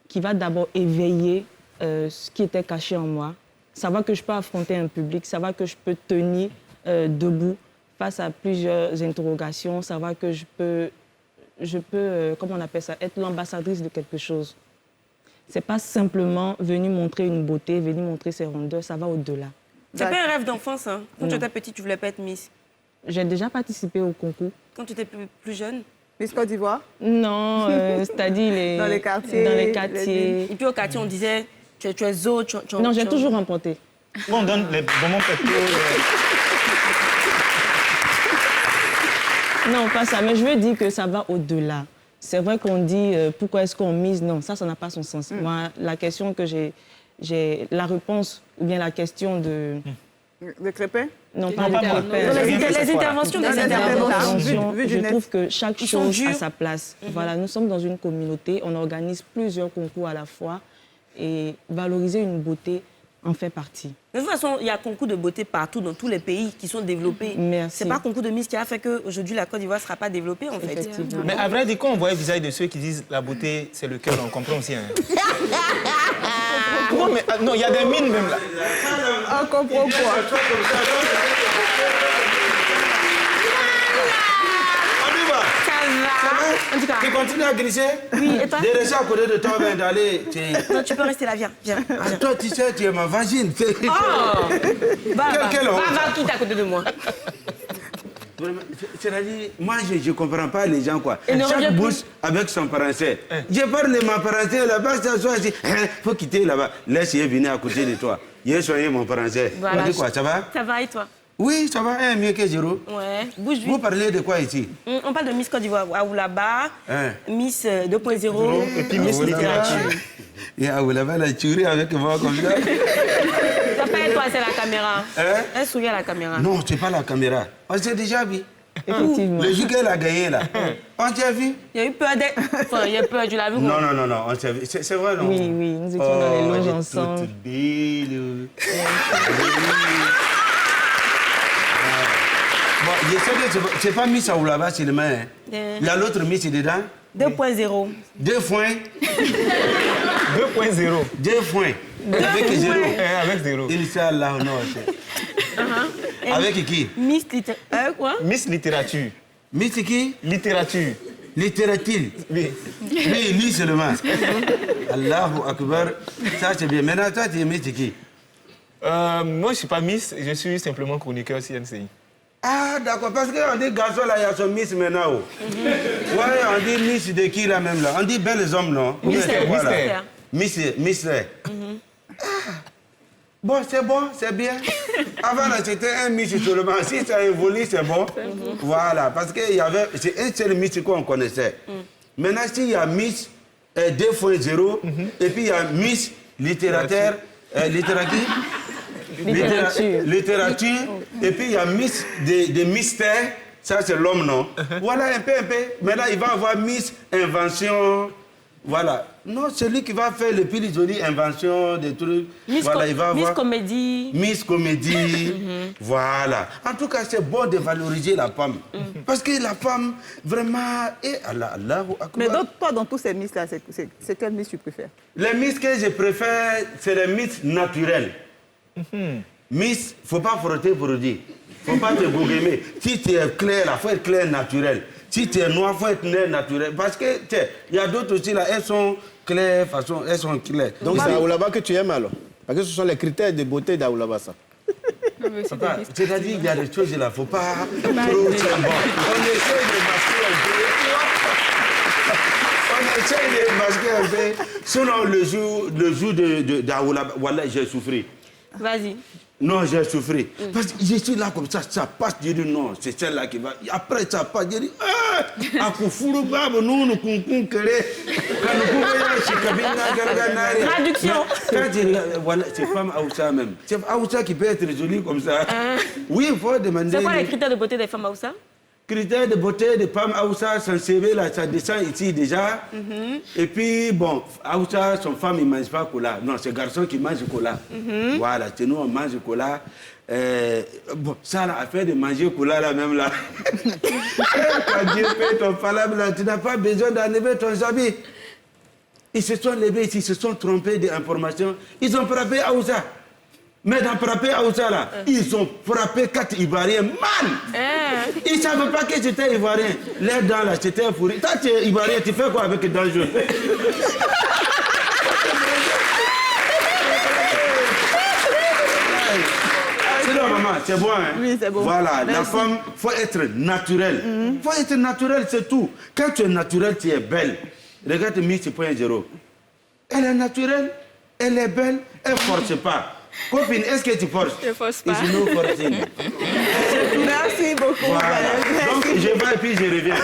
qui va d'abord éveiller ce qui était caché en moi. Savoir que je peux affronter un public, savoir que je peux tenir debout face à plusieurs interrogations, savoir que je peux comment on appelle ça, être l'ambassadrice de quelque chose. Ce n'est pas simplement venir montrer une beauté, venir montrer ses rondeurs, ça va au-delà. C'est pas un rêve d'enfance, hein? Quand tu étais petite, tu voulais pas être Miss? J'ai déjà participé au concours. Quand tu étais plus jeune? Miss Côte d'Ivoire? Non, c'est-à-dire dans les quartiers. Dans les quartiers. Et puis au quartier, on disait, tu es zo, non, j'ai toujours remporté. On donne les moments Non, pas ça, mais je veux dire que ça va au-delà. C'est vrai qu'on dit, pourquoi est-ce qu'on mise? Non, ça n'a pas son sens. Moi, la question que j'ai la réponse, ou bien la question de... De Crépin? Non, pas de Crépin. Les interventions. Je trouve que chaque chose a sa place. Voilà, nous sommes dans une communauté, on organise plusieurs concours à la fois et valoriser une beauté en fait partie. De toute façon, il y a concours de beauté partout, dans tous les pays qui sont développés. Merci. C'est pas concours de Miss qui a fait qu'aujourd'hui la Côte d'Ivoire ne sera pas développée, en fait. Mais à vrai dire, quand on voit le visage de ceux qui disent la beauté, c'est le cœur, on comprend aussi. Hein. Non, mais non, il y a des mines même là. On comprend quoi? Ça continues à glisser? Oui, et toi? De rester à côté de toi, ben, d'aller... Non, tu peux rester là, viens. Toi, tu sais, tu es ma vagine. Oh! Va, quitte à côté de moi. C'est-à-dire, moi, je ne comprends pas les gens, quoi. Chaque bouche avec son français. Je parle de ma français là-bas, ça soit ici. Il faut quitter là-bas. Laisse-les venir à côté de toi. Je soigné mon français. Voilà. On dit quoi, ça va? Ça va et toi? Oui, ça va, mieux que Jérôme. Ouais, bouge vite. Vous parlez de quoi ici? On parle de Miss Côte d'Ivoire, Aoulaba, Miss 2.0 et puis Miss Littérature. Et Aoulaba, la tuerie avec moi comme ça. Ça pas toi, c'est la caméra. Un sourire à la caméra. Non, c'est pas la caméra. On s'est déjà vu. Effectivement. Le jour qu'elle a gagné, là. On t'a vu? Il y a eu peur il y a peur, tu l'as vu? Non, on s'est vu. C'est vrai, non? Oui, nous étions dans les loges ensemble. Toute belle. Bon, je sais que c'est pas Miss Aoulaba, c'est le main. Il y a l'autre Miss dedans? 2.0. 2 foins. 2.0. 2 foins. Avec zéro. Avec zéro. Inch'Allah, non. Avec qui? Miss quoi? Miss Littérature. Miss qui? Littérature. Littérature. Oui. Oui, lis seulement. Allahu Akbar. Ça, c'est bien. Maintenant, toi, tu es Miss qui? Moi, je ne suis pas Miss, je suis simplement chroniqueur CNCI. Ah, d'accord. Parce qu'on dit garçon, là, il y a son Miss maintenant. Ouais, on dit Miss de qui, là, même, là? On dit belles hommes, non? Mystère. Mystère. Bon, c'est bien. Avant, là, c'était un Miss seulement. Si ça évolue, c'est bon. Voilà, parce qu'il y avait... C'est un seul Miss qu'on connaissait. Maintenant, s'il y a Miss 2.0, et puis il y a Miss littérature, littérature, et puis il y a Miss de mystère, ça c'est l'homme, non? Voilà, un peu. Maintenant, il va avoir Miss invention, voilà. Non, c'est lui qui va faire les plus jolies inventions, des trucs. Voilà, il va avoir... Miss Comédie. Miss Comédie, voilà. En tout cas, c'est bon de valoriser la femme. Parce que la femme, vraiment... Mais toi, dans tous ces Miss-là, c'est quelle Miss tu préfères? Les Miss que je préfère, c'est les Miss naturelles. Miss, il ne faut pas frotter pour dire. Il ne faut pas te bouguemer. Si tu es clair, il faut être clair naturel. Si tu es noir, il faut être noir naturel. Parce que, il y a d'autres aussi, là, elles sont claires, elles sont claires. Donc c'est Aoulaba que tu aimes alors? Parce que ce sont les critères de beauté d'Aoulaba, ça. C'est-à-dire qu'il y a des choses, il ne faut pas trop... Bon, on essaie de masquer un peu. On essaie de masquer un peu. Sinon, le jour d'Aoulaba, voilà, j'ai souffert. Vas-y. Non, j'ai souffert. Parce que je suis là comme ça passe, je dis non, c'est celle-là qui va. Après, ça passe, je dis, traduction. Voilà, c'est femme Aoussa même. C'est Aoussa qui peut être jolie comme ça. Oui, il faut demander. C'est quoi les critères de beauté des femmes Aoussa? Critères de beauté des femmes Aoussa, son CV, là, ça descend ici déjà. Et puis, bon, Aoussa, son femme, il ne mange pas cola. Non, c'est garçon qui mange cola. Voilà, chez nous, on mange cola. Bon, ça, là, affaire de manger cola, là, même là. Quand Dieu fait ton palabre, là, tu n'as pas besoin d'enlever ton habit. Ils se sont levés, ils se sont trompés d'informations. Ils ont frappé Aoussa. Mais dans frapper Aoussa, là, ils ont frappé 4 Ivoiriens mal. Ils ne savaient pas que j'étais Ivoirien. Les dents, là, c'était fourré. Toi, tu es Ivoirien, tu fais quoi avec les dents jaunes? C'est bon, maman, c'est bon, hein? Oui, c'est bon. Voilà, merci. La femme, il faut être naturelle. Il faut être naturelle, c'est tout. Quand tu es naturelle, tu es belle. Regarde Miss 2.0. Elle est naturelle, elle est belle, elle ne force pas. Copine, est-ce que tu forces? Je ne force pas. Merci beaucoup. Voilà. Donc, je vais et puis je reviens.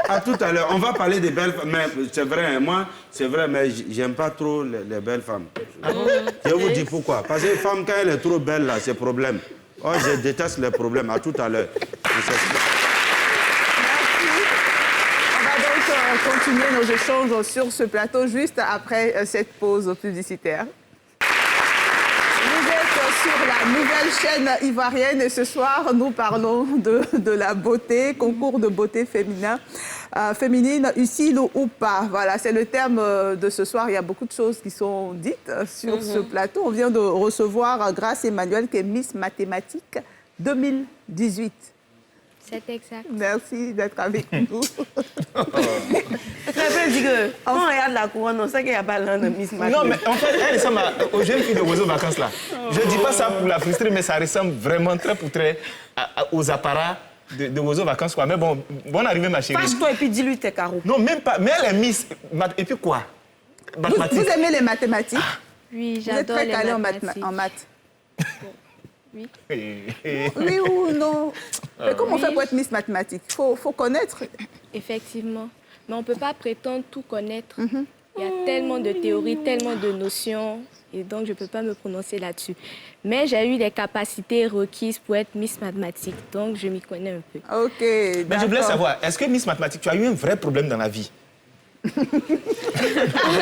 À tout à l'heure. On va parler des belles femmes. C'est vrai, moi, c'est vrai, mais j'aime pas trop les belles femmes. Je vous dis pourquoi. Parce que les femmes, quand elle est trop belle, là, c'est problème. Oh, je déteste les problèmes. À tout à l'heure. On va donc continuer nos échanges sur ce plateau juste après cette pause publicitaire. Vous êtes sur la nouvelle chaîne ivoirienne et ce soir, nous parlons de la beauté, concours de beauté féminine, utile ou pas. Voilà, c'est le thème de ce soir. Il y a beaucoup de choses qui sont dites sur ce plateau. On vient de recevoir Grace Emmanuel, qui est Miss Mathématiques 2018. C'est exact. Merci d'être avec nous. Crépin dit que quand on regarde la couronne, on sait qu'il n'y a pas l'un de Miss Mathieu. Non, mais en fait, elle ressemble aux jeunes filles de Oiseaux Vacances là. Je ne dis pas ça pour la frustrer, mais ça ressemble vraiment très pour très aux apparats de Oiseaux Vacances, quoi. Mais bon, bonne arrivée, ma chérie. Fâche-toi et puis dis-lui tes carreaux. Non, même pas. Mais elle est Miss. Et puis quoi? Vous aimez les mathématiques? Oui, j'adore les mathématiques. Vous êtes très calé en maths? Oui. Oui ou non? Mais comment on fait pour être Miss Mathématiques? Il faut connaître. Effectivement. Mais on ne peut pas prétendre tout connaître. Il y a tellement de théories, tellement de notions, et donc je ne peux pas me prononcer là-dessus. Mais j'ai eu les capacités requises pour être Miss Mathématiques, donc je m'y connais un peu. OK, mais je voulais savoir, est-ce que Miss Mathématiques, tu as eu un vrai problème dans la vie? Un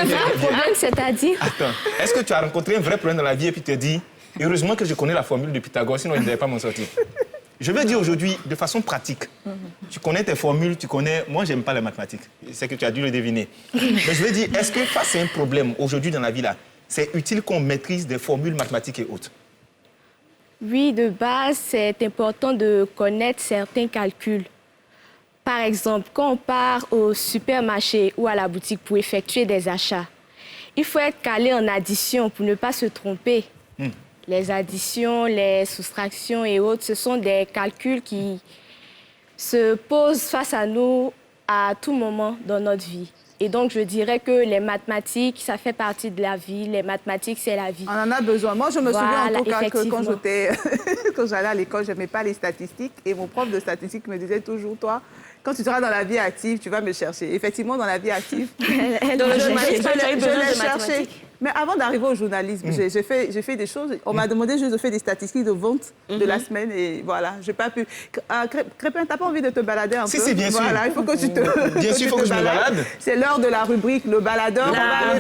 vrai problème, c'est-à-dire? Attends, est-ce que tu as rencontré un vrai problème dans la vie et puis tu te dis, heureusement que je connais la formule de Pythagore, sinon je n'allais pas m'en sortir? Je veux dire aujourd'hui, de façon pratique, tu connais tes formules, tu connais... Moi, je n'aime pas les mathématiques. C'est que tu as dû le deviner. Mais je veux dire, est-ce que face à un problème aujourd'hui dans la vie, là, c'est utile qu'on maîtrise des formules mathématiques et autres? Oui, de base, c'est important de connaître certains calculs. Par exemple, quand on part au supermarché ou à la boutique pour effectuer des achats, il faut être calé en addition pour ne pas se tromper. Les additions, les soustractions et autres, ce sont des calculs qui se posent face à nous à tout moment dans notre vie. Et donc, je dirais que les mathématiques, ça fait partie de la vie. Les mathématiques, c'est la vie. On en a besoin. Moi, je me souviens en tout cas que quand j'allais à l'école, je n'aimais pas les statistiques. Et mon prof de statistiques me disait toujours, toi, quand tu seras dans la vie active, tu vas me chercher. Effectivement, dans la vie active, je l'ai cherché. Mais avant d'arriver au journalisme, j'ai fait des choses. On m'a demandé juste de faire des statistiques de vente de la semaine et voilà, j'ai pas pu. Crépin, t'as pas envie de te balader un peu? Si, bien sûr. Voilà, il faut que tu te. Bien sûr, il faut que je me balade. C'est l'heure de la rubrique Le Baladeur. La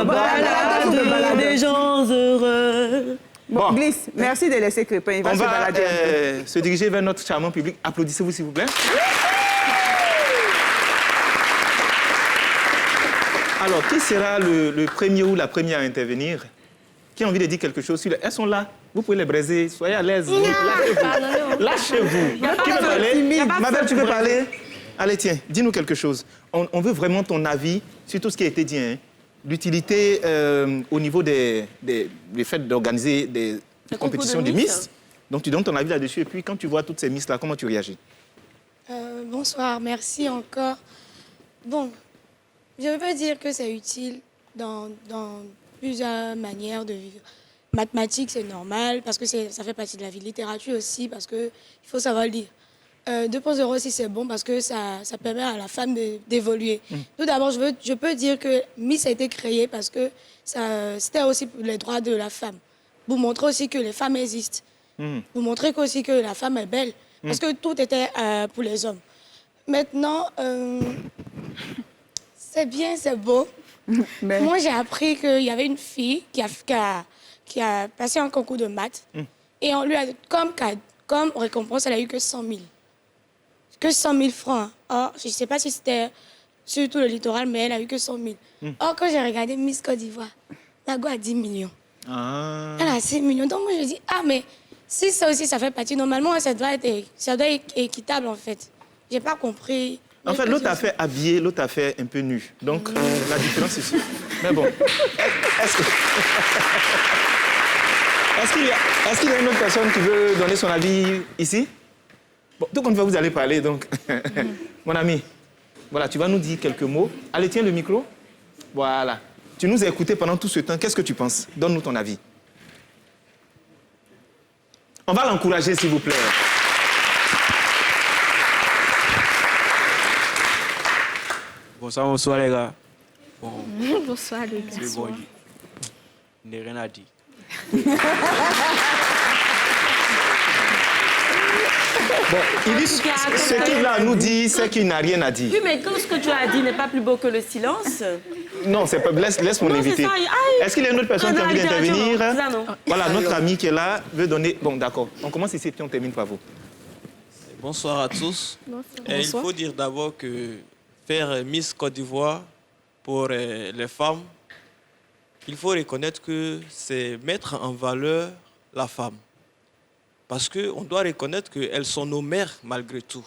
balade des gens heureux. Bon, Glisse, merci de laisser Crépin. Il va se balader un peu. Se diriger vers notre charmant public. Applaudissez-vous, s'il vous plaît. Alors, qui sera le premier ou la première à intervenir? Qui a envie de dire quelque chose sur elles sont là. Vous pouvez les braiser. Soyez à l'aise. Lâchez-vous. Qui veut parler? Ma belle, tu veux parler? Allez, tiens, dis-nous quelque chose. On veut vraiment ton avis sur tout ce qui a été dit. Hein. L'utilité au niveau du fait d'organiser des compétitions de Miss. Donc, tu donnes ton avis là-dessus. Et puis, quand tu vois toutes ces Miss-là, comment tu réagis? Bonsoir, merci encore. Bon, je veux dire que c'est utile dans plusieurs manières de vivre. Mathématiques, c'est normal parce que ça fait partie de la vie. Littérature aussi parce qu'il faut savoir lire. 2.0 aussi, c'est bon parce que ça permet à la femme d'évoluer. Tout d'abord, je peux dire que Miss a été créée parce que c'était aussi pour les droits de la femme. Vous montrer aussi que les femmes existent. Vous montrer aussi que la femme est belle. Parce que tout était pour les hommes. Maintenant, c'est bien, c'est beau. Mais... Moi, j'ai appris qu'il y avait une fille qui a passé un concours de maths. Et on lui a, comme récompense, elle a eu que 100 000. Que 100 000 francs. Or, je ne sais pas si c'était sur tout le littoral, mais elle a eu que 100 000. Or, quand j'ai regardé Miss Côte d'Ivoire, la go a 10 millions. Elle a 6 millions. Donc, moi, je dis, mais si ça aussi, ça fait partie, normalement, ça doit être équitable, en fait. Je n'ai pas compris. En fait, l'autre a fait habillé, l'autre a fait un peu nu. Donc, la différence est sûre. Mais bon, est-ce qu'il y a une autre personne qui veut donner son avis ici? Bon, tout comme vous allez parler, donc. Mon ami, voilà, tu vas nous dire quelques mots. Allez, tiens le micro. Voilà. Tu nous as écoutés pendant tout ce temps. Qu'est-ce que tu penses? Donne-nous ton avis. On va l'encourager, s'il vous plaît. Bonsoir les gars. Bon. Bonsoir les gars. C'est bon. Je n'ai rien à dire. Bon, il dit ce qu'il a à nous dit, c'est qu'il n'a rien à dire. Oui, mais quand ce que tu as dit n'est pas plus beau que le silence. Non, c'est pas. Laisse mon invité. Est-ce qu'il y a une autre personne qui a envie d'intervenir? Voilà, notre ami qui est là veut donner. Bon, d'accord. On commence ici et puis on termine par vous. Bonsoir à tous. Bonsoir. Il faut dire d'abord que faire Miss Côte d'Ivoire pour les femmes, il faut reconnaître que c'est mettre en valeur la femme. Parce qu'on doit reconnaître qu'elles sont nos mères malgré tout.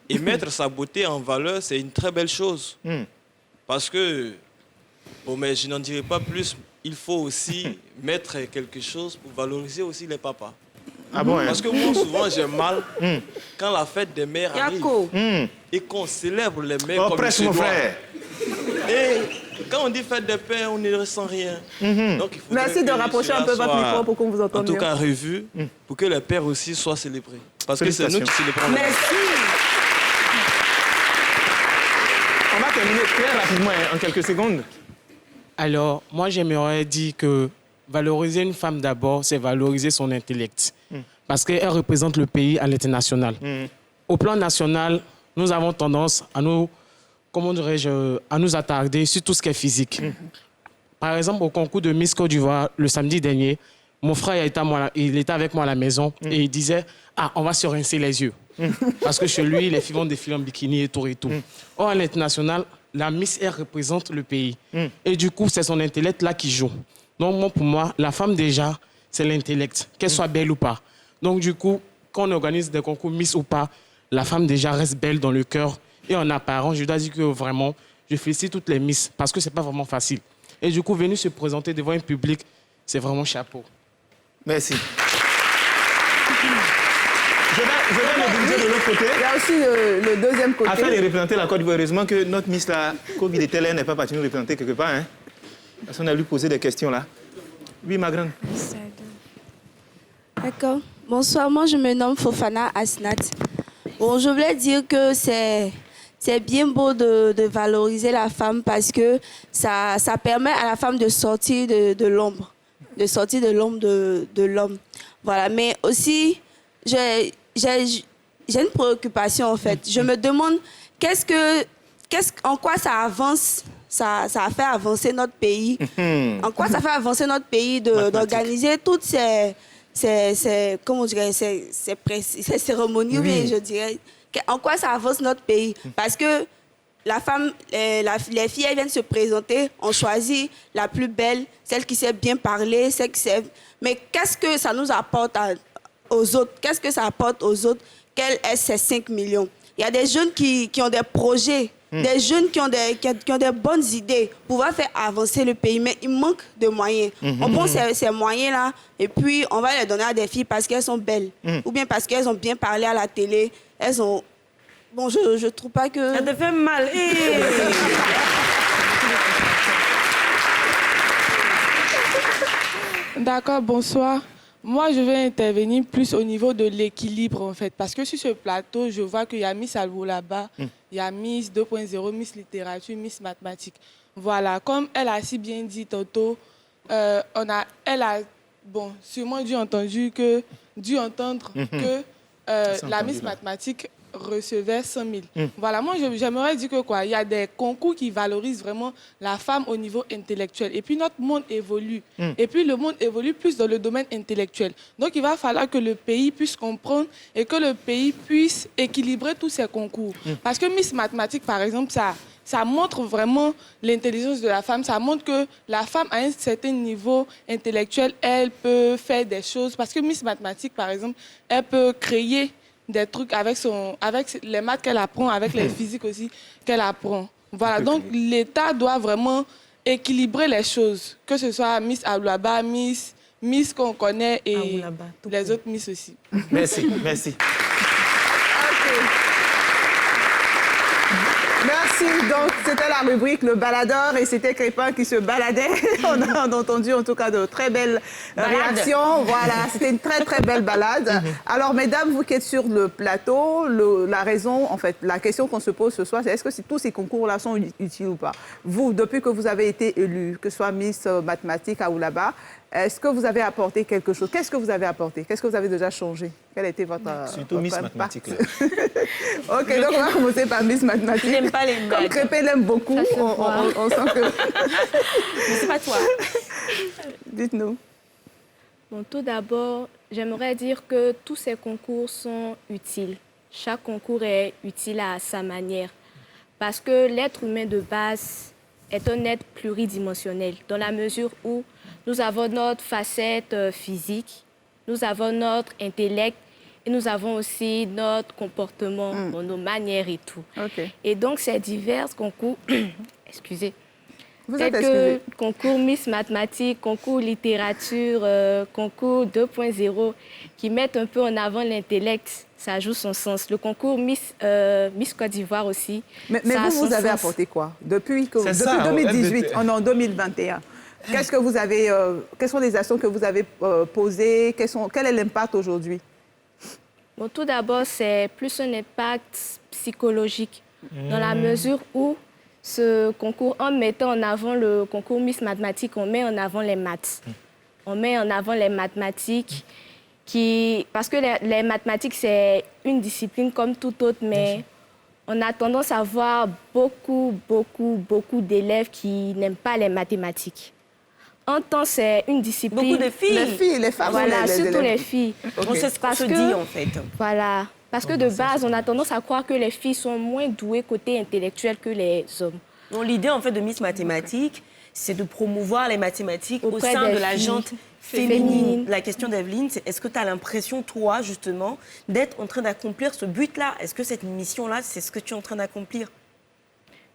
Et mettre sa beauté en valeur, c'est une très belle chose. Parce que, bon, mais je n'en dirai pas plus, il faut aussi mettre quelque chose pour valoriser aussi les papas. Ah bon, Parce que moi, souvent, j'ai mal quand la fête des mères arrive et qu'on célèbre les mères comme presse il se mon doit. frère. Et quand on dit fête des pères, on ne ressent rien. Donc, il faudrait Merci de que rapprocher un cela peu votre soit, micro pour qu'on vous entende en tout mieux. cas, revu, pour que les pères aussi soient célébrés. Parce que c'est nous qui célébrons. Merci. On va terminer très rapidement, en quelques secondes. Alors, moi, j'aimerais dire que valoriser une femme d'abord, c'est valoriser son intellect. Parce qu'elle représente le pays à l'international. Au plan national, nous avons tendance à nous, comment dirais-je, à nous attarder sur tout ce qui est physique. Par exemple, au concours de Miss Côte d'Ivoire, le samedi dernier, mon frère il était avec moi à la maison et il disait « Ah, on va se rincer les yeux. » Parce que chez lui, les filles vont défiler en bikini et tout et tout. Or, à l'international, la Miss, elle représente le pays. Et du coup, c'est son intellect là qui joue. Donc, pour moi, la femme déjà, c'est l'intellect, qu'elle soit belle ou pas. Donc, du coup, quand on organise des concours Miss ou pas, la femme déjà reste belle dans le cœur. Et en apparence, je dois dire que vraiment, je félicite toutes les Miss parce que c'est pas vraiment facile. Et du coup, venir se présenter devant un public, c'est vraiment chapeau. Merci. Je vais me diriger de l'autre côté. Il y a aussi le deuxième côté. Afin de représenter la Côte d'Ivoire, heureusement que notre Miss, la Covid était là, elle n'est pas partie nous représenter quelque part. Hein? Parce qu'on a lui poser des questions là. Oui, ma grande. D'accord. Bonsoir, moi je me nomme Fofana Asnat. Bon, je voulais dire que c'est bien beau de valoriser la femme parce que ça permet à la femme de sortir de l'ombre, de l'homme. Voilà, mais aussi, j'ai une préoccupation en fait. Je me demande en quoi ça avance, ça a fait avancer notre pays. En quoi ça fait avancer notre pays d'organiser toutes ces cérémonies, oui, je dirais. En quoi ça avance notre pays? Parce que la femme, les filles, elles viennent se présenter, on choisit la plus belle, celle qui sait bien parler, celle qui sait... Mais qu'est-ce que ça nous apporte aux autres? Qu'est-ce que ça apporte aux autres? Quels sont ces 5 millions? Il y a des jeunes qui ont des projets, des jeunes qui ont des bonnes idées pour pouvoir faire avancer le pays, mais il manque de moyens. On prend ces moyens-là et puis on va les donner à des filles parce qu'elles sont belles ou bien parce qu'elles ont bien parlé à la télé. Elles ont... Bon, je trouve pas que... Ça te fait mal. D'accord, bonsoir. Moi, je vais intervenir plus au niveau de l'équilibre, en fait. Parce que sur ce plateau, je vois qu'il y a Miss Alboulaba, il y a Miss 2.0, Miss Littérature, Miss Mathématiques. Voilà, comme elle a si bien dit tantôt, elle a sûrement dû entendre que la Miss Mathématiques recevait 100 000. Voilà, moi, j'aimerais dire que il y a des concours qui valorisent vraiment la femme au niveau intellectuel. Et puis, notre monde évolue. Et puis, le monde évolue plus dans le domaine intellectuel. Donc, il va falloir que le pays puisse comprendre et que le pays puisse équilibrer tous ces concours. Parce que Miss Mathématiques, par exemple, ça montre vraiment l'intelligence de la femme. Ça montre que la femme, à un certain niveau intellectuel, elle peut faire des choses. Parce que Miss Mathématiques, par exemple, elle peut créer des trucs avec les maths qu'elle apprend, avec les physiques aussi qu'elle apprend. Voilà, donc l'État doit vraiment équilibrer les choses, que ce soit Miss Ablaba, Miss qu'on connaît et les autres Miss aussi. Merci, merci. Merci. Donc, c'était la rubrique Le Baladeur et c'était Crépin qui se baladait. On a entendu en tout cas de très belles réactions. Voilà, c'était une très très belle balade. Alors, mesdames, vous qui êtes sur le plateau, la raison, en fait, la question qu'on se pose ce soir, c'est est-ce que tous ces concours-là sont utiles ou pas? Vous, depuis que vous avez été élu, que ce soit Miss Mathématiques à Oulaba, est-ce que vous avez apporté quelque chose? Qu'est-ce que vous avez apporté? Qu'est-ce que vous avez déjà changé? Quel a été votre... Surtout Miss Mathématiques. Ok, donc on va commencer par Miss Mathématiques. Il n'aime pas les blagues. Comme Crépé l'aime beaucoup, on sent que... Mais c'est pas toi. Dites-nous. Bon, tout d'abord, j'aimerais dire que tous ces concours sont utiles. Chaque concours est utile à sa manière. Parce que l'être humain de base est un être pluridimensionnel, dans la mesure où nous avons notre facette physique, nous avons notre intellect et nous avons aussi notre comportement, nos manières et tout. Et donc, ces divers concours, excusez, tels que concours Miss Mathématiques, concours littérature, concours 2.0, qui mettent un peu en avant l'intellect, ça joue son sens. Le concours Miss Côte d'Ivoire aussi. Mais vous avez apporté quoi? Depuis 2018, on est en 2021. Qu'est-ce que vous avez, quelles sont les actions que vous avez posées? Quel est l'impact aujourd'hui? Bon, tout d'abord, c'est plus un impact psychologique, dans la mesure où ce concours, en mettant en avant le concours Miss Mathématiques, on met en avant les maths. On met en avant les mathématiques, parce que les mathématiques, c'est une discipline comme toute autre, mais on a tendance à voir beaucoup d'élèves qui n'aiment pas les mathématiques. En temps, c'est une discipline... Beaucoup de filles. Les filles, les femmes. Voilà, surtout les filles. On sait ce qu'on se dit, en fait. Voilà. Parce que de base, on a tendance à croire que les filles sont moins douées côté intellectuel que les hommes. L'idée, en fait, de Miss Mathématiques, c'est de promouvoir les mathématiques au sein de la gente féminine. La question d'Evelyne, c'est est-ce que tu as l'impression, toi, justement, d'être en train d'accomplir ce but-là? Est-ce que cette mission-là, c'est ce que tu es en train d'accomplir?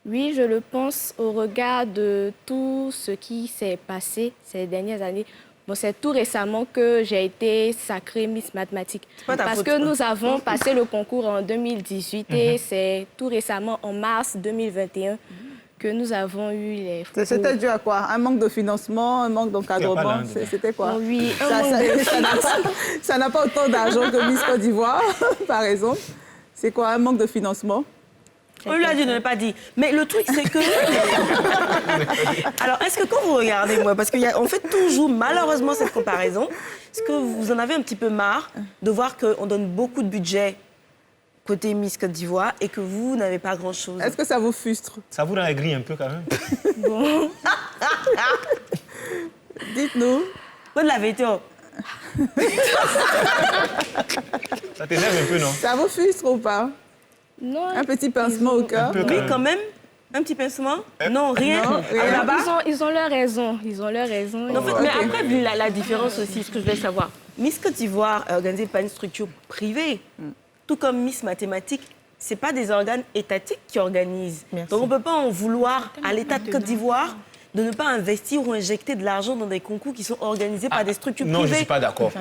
Oui, je le pense au regard de tout ce qui s'est passé ces dernières années. Bon, c'est tout récemment que j'ai été sacrée Miss Mathématiques. Parce que nous avons passé le concours en 2018 et c'est tout récemment, en mars 2021, que nous avons eu les... C'était dû à quoi? Un manque de financement, un manque d'encadrement? C'était quoi? Oui, ça n'a pas autant d'argent que Miss Côte d'Ivoire, par exemple. C'est quoi, un manque de financement? On lui a dit, on ne l'a pas dit. Mais le truc, c'est que... Alors, est-ce que quand vous regardez, moi, parce qu'il y a en fait toujours, malheureusement, cette comparaison, est-ce que vous en avez un petit peu marre de voir qu'on donne beaucoup de budget côté Miss Côte d'Ivoire et que vous n'avez pas grand-chose? Est-ce que ça vous frustre? Ça vous rend aigri un peu, quand même? Bon. Dites-nous. Bonne la vérité. Ça t'énerve un peu, non? Ça vous frustre ou pas? Non. Un petit pincement au cœur? Oui, quand même. Un petit pincement? Non, rien. Non, rien. Là-bas? Ils ont leur raison. Ils ont leur raison. Non, mais après, la différence aussi, ce que je voulais savoir. Miss Côte d'Ivoire est organisée par une structure privée. Tout comme Miss Mathématiques, ce n'est pas des organes étatiques qui organisent. Donc on ne peut pas en vouloir à l'État de Côte d'Ivoire de ne pas investir ou injecter de l'argent dans des concours qui sont organisés par des structures privées. Non, je ne suis pas d'accord.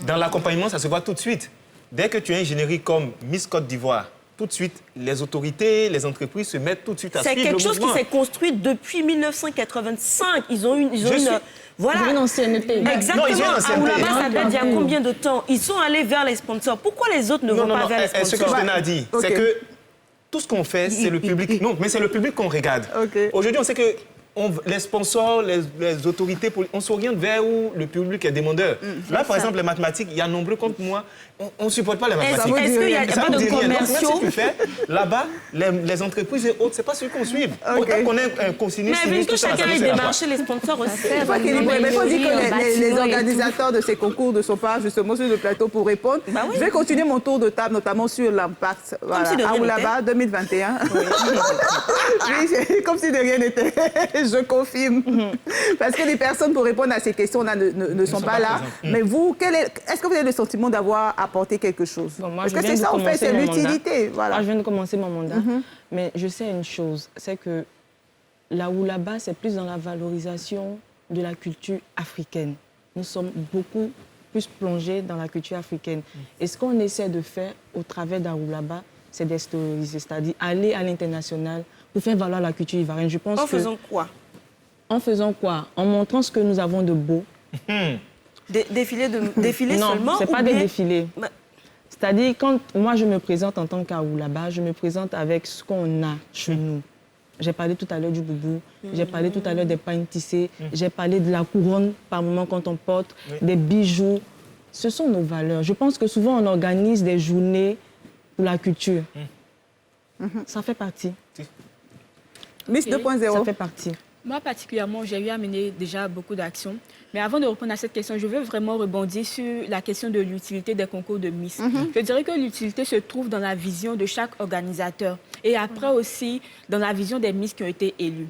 Dans l'accompagnement, ça se voit tout de suite. Dès que tu as une ingénierie comme Miss Côte d'Ivoire, tout de suite, les autorités, les entreprises se mettent tout de suite à suivre le mouvement. C'est quelque chose qui s'est construit depuis 1985. Ils ont une ancienneté. Exactement. Non, ils ont une ancienneté. Ça date d'il y a combien de temps? Ils sont allés vers les sponsors. Pourquoi les autres ne vont pas vers les sponsors? Ce que je tenais à dire, c'est que tout ce qu'on fait, c'est le public. Non, mais c'est le public qu'on regarde. Aujourd'hui, on sait que les sponsors, les autorités, on s'oriente vers où le public est demandeur. Là, par exemple, les mathématiques, il y a nombreux comme moi, on ne supporte pas les mathématiques. Est-ce qu'il n'y a pas de commerciaux? Même si tu fais, là-bas, les entreprises et autres, ce n'est pas celui qu'on suit. Autant qu'on ait un consigne. Mais vu que chacun ait démarché les sponsors aussi. Il faut équilibrer. Mais il faut dire que les organisateurs de ces concours ne sont pas justement sur le plateau pour répondre. Je vais continuer mon tour de table, notamment sur l'impact. Voilà, à Oulaba 2021. Comme si de rien n'était. Je confirme. Parce que les personnes pour répondre à ces questions-là ne sont pas là. Mais vous, est-ce que vous avez le sentiment d'avoir apporté quelque chose? Parce que c'est ça, en fait, c'est l'utilité. Voilà. Moi, je viens de commencer mon mandat. Mais je sais une chose, c'est que là où là-bas, c'est plus dans la valorisation de la culture africaine. Nous sommes beaucoup plus plongés dans la culture africaine. Et ce qu'on essaie de faire au travers d'Aoulaba, c'est d'historiser, c'est-à-dire aller à l'international pour faire valoir la culture ivoirienne. Je pense en faisant quoi? En faisant quoi? En montrant ce que nous avons de beau. Défiler non, seulement? Non, ce n'est pas des défilés. C'est-à-dire, quand moi je me présente en tant qu'Aoulaba, je me présente avec ce qu'on a chez nous. J'ai parlé tout à l'heure du boubou, j'ai parlé tout à l'heure des pains tissés, j'ai parlé de la couronne par moment quand on porte, des bijoux. Ce sont nos valeurs. Je pense que souvent on organise des journées pour la culture. Ça fait partie. Miss 2.0. Ça fait partie. Moi, particulièrement, j'ai eu à mener déjà beaucoup d'actions. Mais avant de répondre à cette question, je veux vraiment rebondir sur la question de l'utilité des concours de Miss. Je dirais que l'utilité se trouve dans la vision de chaque organisateur et après aussi dans la vision des Miss qui ont été élus.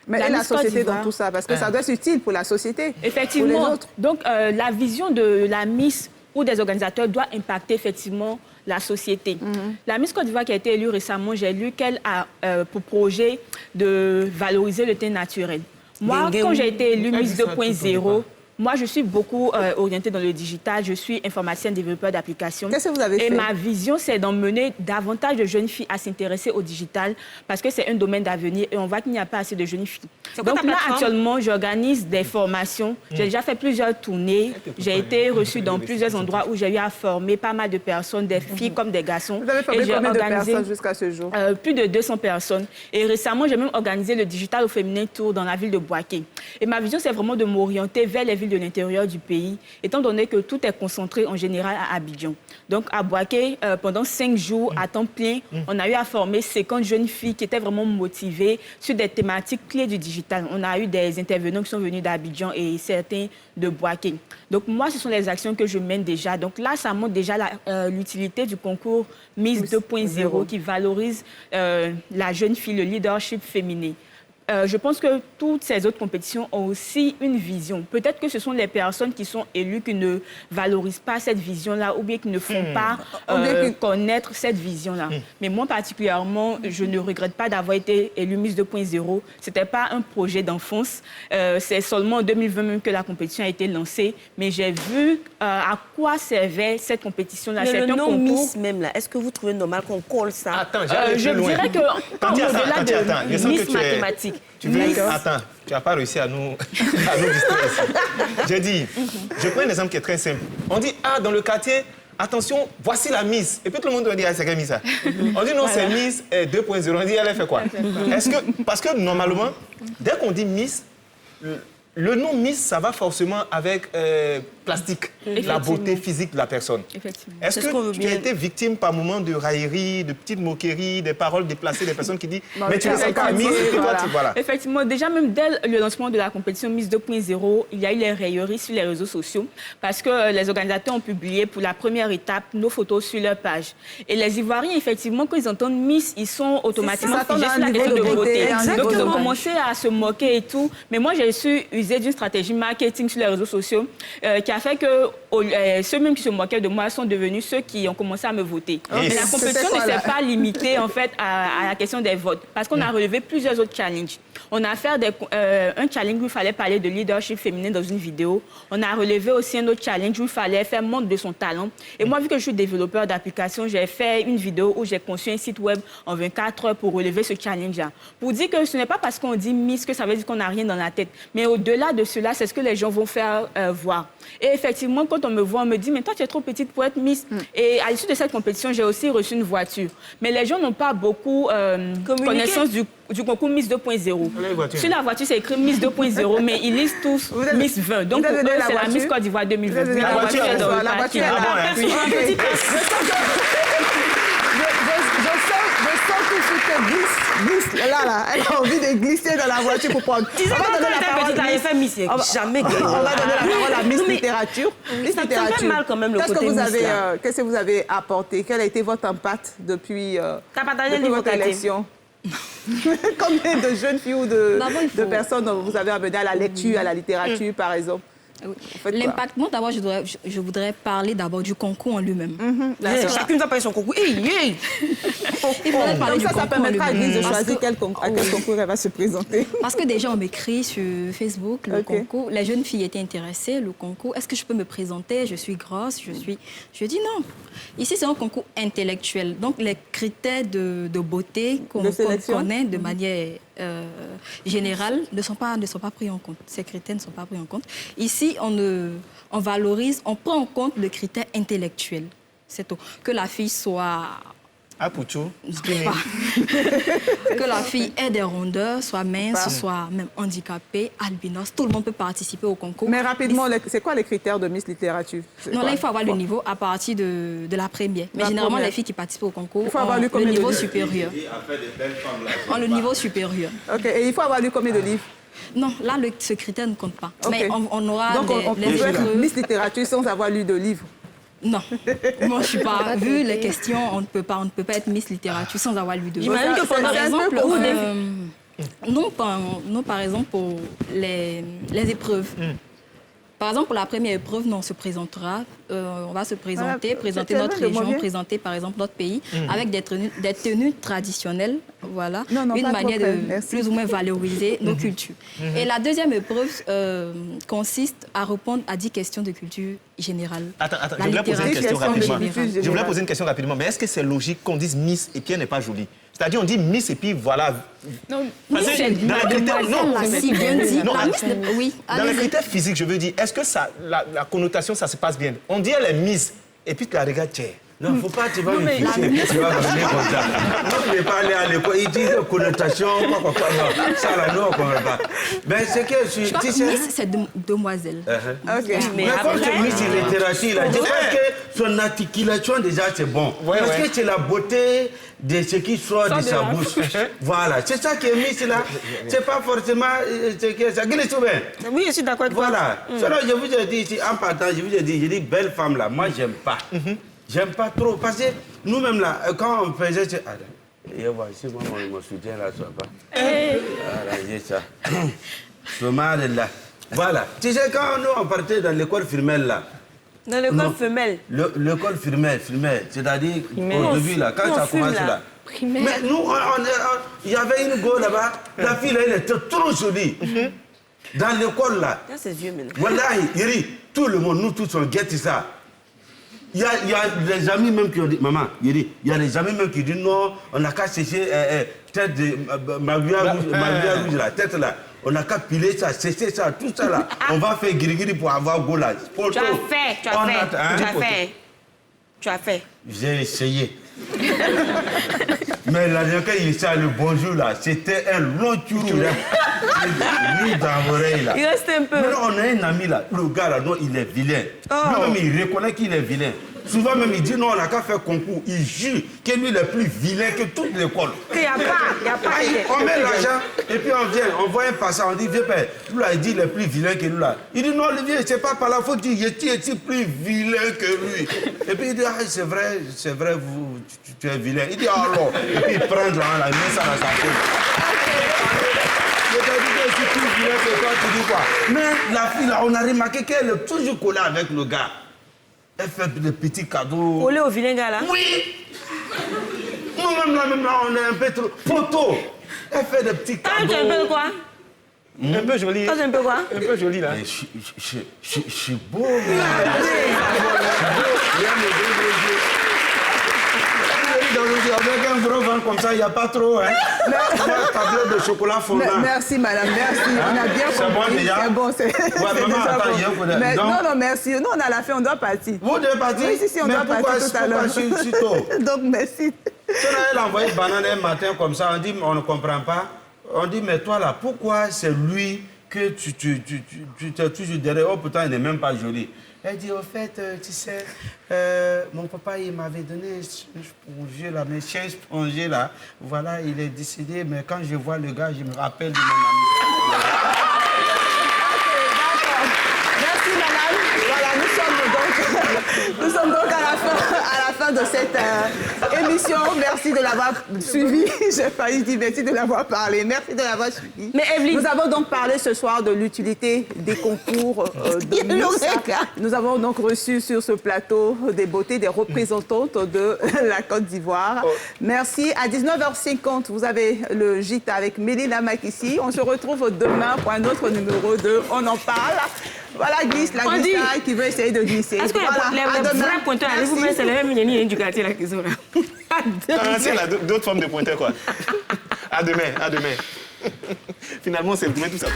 Mais la société dans tout ça, parce que ça doit être utile pour la société. Effectivement. Pour les autres. Donc, la vision de la Miss ou des organisateurs doit impacter effectivement la société. La Miss Côte d'Ivoire qui a été élue récemment, j'ai lu qu'elle a pour projet de valoriser le thé naturel. Moi, quand j'ai été élue Miss 2.0, moi, je suis beaucoup orientée dans le digital. Je suis informaticienne, développeur d'applications. Qu'est-ce que vous avez fait? Et ma vision, c'est d'emmener davantage de jeunes filles à s'intéresser au digital parce que c'est un domaine d'avenir et on voit qu'il n'y a pas assez de jeunes filles. Donc là, actuellement, j'organise des formations. J'ai déjà fait plusieurs tournées. J'ai été reçue dans plusieurs endroits où j'ai eu à former pas mal de personnes, des filles comme des garçons. Vous avez formé combien de personnes jusqu'à ce jour? Plus de 200 personnes. Et récemment, j'ai même organisé le Digital au Féminin Tour dans la ville de Bouaké. Et ma vision, c'est vraiment de m'orienter vers les villes de l'intérieur du pays, étant donné que tout est concentré en général à Abidjan. Donc à Bouaké, pendant 5 jours à temps plein, on a eu à former 50 jeunes filles qui étaient vraiment motivées sur des thématiques clés du digital. On a eu des intervenants qui sont venus d'Abidjan et certains de Bouaké. Donc moi, ce sont les actions que je mène déjà. Donc là, ça montre déjà l'utilité du concours Miss 2.0 qui valorise la jeune fille, le leadership féminin. Je pense que toutes ces autres compétitions ont aussi une vision. Peut-être que ce sont les personnes qui sont élues qui ne valorisent pas cette vision-là ou bien qui ne font pas connaître cette vision-là. Mais moi, particulièrement, je ne regrette pas d'avoir été élue Miss 2.0. Ce n'était pas un projet d'enfance. C'est seulement en 2020 même que la compétition a été lancée. Mais j'ai vu à quoi servait cette compétition-là. Mais le nom Miss même, là, est-ce que vous trouvez normal qu'on colle ça? Attends, je dirais que au-delà de Miss mathématiques, Attends, tu n'as pas réussi à nous distraire. J'ai dit, je prends un exemple qui est très simple. On dit, dans le quartier, attention, voici la Miss. Et puis tout le monde doit dire, c'est quelle Miss ça? On dit, non, c'est Miss 2.0. On dit, elle a fait quoi? Parce que normalement, dès qu'on dit Miss, le nom Miss, ça va forcément avec plastique, la beauté physique de la personne. Est-ce que tu as été victime par moment de railleries, de petites moqueries, des paroles déplacées, des personnes qui disent « mais tu es encore Miss » et puis toi, tu voilà. Effectivement, déjà même dès le lancement de la compétition Miss 2.0, il y a eu les railleries sur les réseaux sociaux parce que les organisateurs ont publié pour la première étape nos photos sur leur page. Et les Ivoiriens, effectivement, quand ils entendent Miss, ils sont automatiquement figés sur la question de beauté. Donc ils ont commencé à se moquer et tout. Mais moi, j'ai su user d'une stratégie marketing sur les réseaux sociaux qui a fait que ceux même qui se moquaient de moi sont devenus ceux qui ont commencé à me voter. Mais la compétition ne s'est pas limitée en fait à la question des votes parce qu'on a relevé plusieurs autres challenges. On a fait un challenge où il fallait parler de leadership féminin dans une vidéo. On a relevé aussi un autre challenge où il fallait faire montre de son talent. Et moi, vu que je suis développeur d'applications, j'ai fait une vidéo où j'ai conçu un site web en 24 heures pour relever ce challenge-là. Pour dire que ce n'est pas parce qu'on dit Miss que ça veut dire qu'on n'a rien dans la tête. Mais au-delà de cela, c'est ce que les gens vont faire voir. Et effectivement, quand on me voit, on me dit « mais toi, tu es trop petite pour être Miss ». Et à l'issue de cette compétition, j'ai aussi reçu une voiture. Mais les gens n'ont pas beaucoup connaissance du concours Miss 2.0. Sur la voiture, c'est écrit Miss 2.0, mais ils lisent tous Miss 20. Donc, pour eux, c'est la Miss Côte d'Ivoire 2020. La voiture est dans le parking. Je sens tout de suite que glisse. Là, elle a envie de glisser dans la voiture pour prendre. Tu sais, quand elle était petite, elle avait fait Miss. Jamais gagné. On va donner la parole à Miss Littérature. Miss Littérature. Ça fait mal quand même le côté Miss là. Qu'est-ce que vous avez apporté? Quel a été votre impact depuis votre élection? Combien de jeunes filles ou de personnes vous avez amené à la lecture, à la littérature, par exemple? L'impact, moi d'abord, je voudrais parler d'abord du concours en lui-même. Chacune va parler son concours. Il faudrait parler du concours. Ça permettra à Lise de choisir à quel concours elle va se présenter. Parce que déjà, on m'écrit sur Facebook, le concours. Les jeunes filles étaient intéressées, le concours. Est-ce que je peux me présenter? Je suis grosse, Je dis non. Ici, c'est un concours intellectuel. Donc, les critères de beauté qu'on connaît de manière générale ne sont pas pris en compte. Ces critères ne sont pas pris en compte. Ici, on valorise, on prend en compte le critère intellectuel. C'est tout. Que la fille soit... que la fille ait des rondeurs, soit mince, soit même handicapée, albinos. Tout le monde peut participer au concours. Mais rapidement, c'est quoi les critères de Miss Littérature? Non, là, il faut avoir le niveau à partir de la première. Mais généralement, les filles qui participent au concours ont le niveau supérieur. Le niveau supérieur. OK. Et il faut avoir lu combien de livres? Non, là, ce critère ne compte pas. Okay. Mais on aura donc, on peut être Miss Littérature sans avoir lu de livres? Non. Moi, je suis pas... Vu les questions, on ne peut pas être Miss Littérature sans avoir lu de livres. J'imagine que par exemple... Non, par exemple, pour les épreuves. Par exemple, pour la première épreuve, nous, on se présentera, on va se présenter, Voilà, présenter notre région, présenter par exemple notre pays, avec des tenues traditionnelles, voilà, une manière de plus ou moins valoriser nos cultures. Et la deuxième épreuve consiste à répondre à 10 questions de culture générale. Attends, je voulais poser une question rapidement. Je voulais poser une question rapidement, mais est-ce que c'est logique qu'on dise Miss et puis elle n'est pas jolie? C'est-à-dire, on dit Miss et puis voilà. Non, dans les critères physiques, je veux dire, est-ce que ça, la connotation, ça se passe bien? On dit elle est Miss et puis tu la regardes, tiens. Non, il ne faut pas, tu vas me ficher, tu vas m'amener comme ça. Moi, je ne vais pas aller à l'école, ils disent connotation, quoi, non, ça là, non, on ne comprend pas. Mais c'est que je crois que Miss, c'est demoiselle. Mais comme c'est Miss littérature, là, je pense que son articulation, déjà, c'est bon. Parce que c'est la beauté de ce qui sort de sa bouche. Voilà, c'est ça qui est Miss, là. C'est pas forcément ce que ça glisse bien. Oui, je suis d'accord avec toi. Voilà. Je vous ai dit ici, en partant, je vous ai dit, belle femme, là, moi, j'aime pas. J'aime pas trop, parce que nous-mêmes, là, quand on faisait... Et voilà, si moi, mon soutien, là, soit pas... Voilà, j'ai ça. Tomate, là. Voilà. Tu sais, quand nous, on partait dans l'école firmelle, là... Dans l'école femelle? L'école firmelle, c'est-à-dire, au début, là, quand ça commence, là... Mais nous, il y avait une go là-bas, la fille, là, elle était trop jolie. Dans l'école, là... C'est vieux, maintenant. Voilà, tout le monde, nous tous, on guette ça. Il y a des amis même qui ont dit, maman, il y a des amis même qui disent non, on n'a qu'à sécher tête de Maria rouge, la tête là. On n'a qu'à piler ça, sécher ça, tout ça là. On va faire guiri pour avoir go là. Tu as fait. J'ai essayé. Mais la dernière fois, il s'est le bonjour là, c'était un long tour là. Lui dans l'oreille là. Il restait un peu. Mais là, on a un ami là, le gars là, non, il est vilain. Lui-même, il reconnaît qu'il est vilain. Souvent même, il dit non, on n'a qu'à faire concours. Il jure que lui, il est plus vilain que toute l'école. Il n'y a pas. On met l'argent et puis on vient, on voit un passant, on dit, viens père. Lui là, il dit, il est plus vilain que nous là. Il dit non, Olivier, c'est pas par la faute, il est plus vilain que lui. Et puis il dit, ah, c'est vrai, tu es vilain. Il dit, alors. Et puis il prend là, il met ça dans sa tête. Je suis plus vilain que toi, tu dis quoi? Mais la fille là, on a remarqué qu'elle est toujours collée avec le gars. Elle fait des petits cadeaux. Collée au vilain gars là? Oui! Nous-mêmes là, on est un peu trop poteau. Elle fait des petits cadeaux. Tu es un peu quoi? Un peu joli. Tu es un peu quoi? Un peu joli là. Je suis beau. Avec un gros vent comme ça, il n'y a pas trop. Hein. Tableau de chocolat fondant. Merci, madame, merci. On a bien compris. C'est bon, déjà. C'est bon, maman, attends, non, merci. Non, on a la fin, on doit partir. Vous devez partir? Oui, si, on doit partir tout à l'heure. Si tôt? Donc, merci. Si on a envoyé banane un matin comme ça, on dit, on ne comprend pas. On dit, mais toi là, pourquoi c'est lui que tu t'es toujours derrière? Oh, pourtant, il n'est même pas joli. Elle dit, au fait, tu sais, mon papa, il m'avait donné un sponge là, mais chez sponge là, voilà, il est décédé, mais quand je vois le gars, je me rappelle de mon ami. Merci, madame. Voilà, nous sommes donc à la fin de cette émission. Merci de l'avoir suivi. J'ai failli dire merci de l'avoir parlé. Merci de l'avoir suivi. Mais Evelyne... Nous avons donc parlé ce soir de l'utilité des concours de Miss. Nous avons donc reçu sur ce plateau des beautés, des représentantes de la Côte d'Ivoire. Merci. À 19h50, vous avez le gîte avec Mélina Makissi. On se retrouve demain pour un autre numéro de On en parle. Voilà, glisse, la glissade qui veut essayer de glisser. Est-ce que les vrais pointeurs, allez-vous mettre, c'est les mêmes lignes du quartier là qui sont là. C'est d'autres formes de pointeurs, quoi. À demain. Finalement, c'est demain tout ça.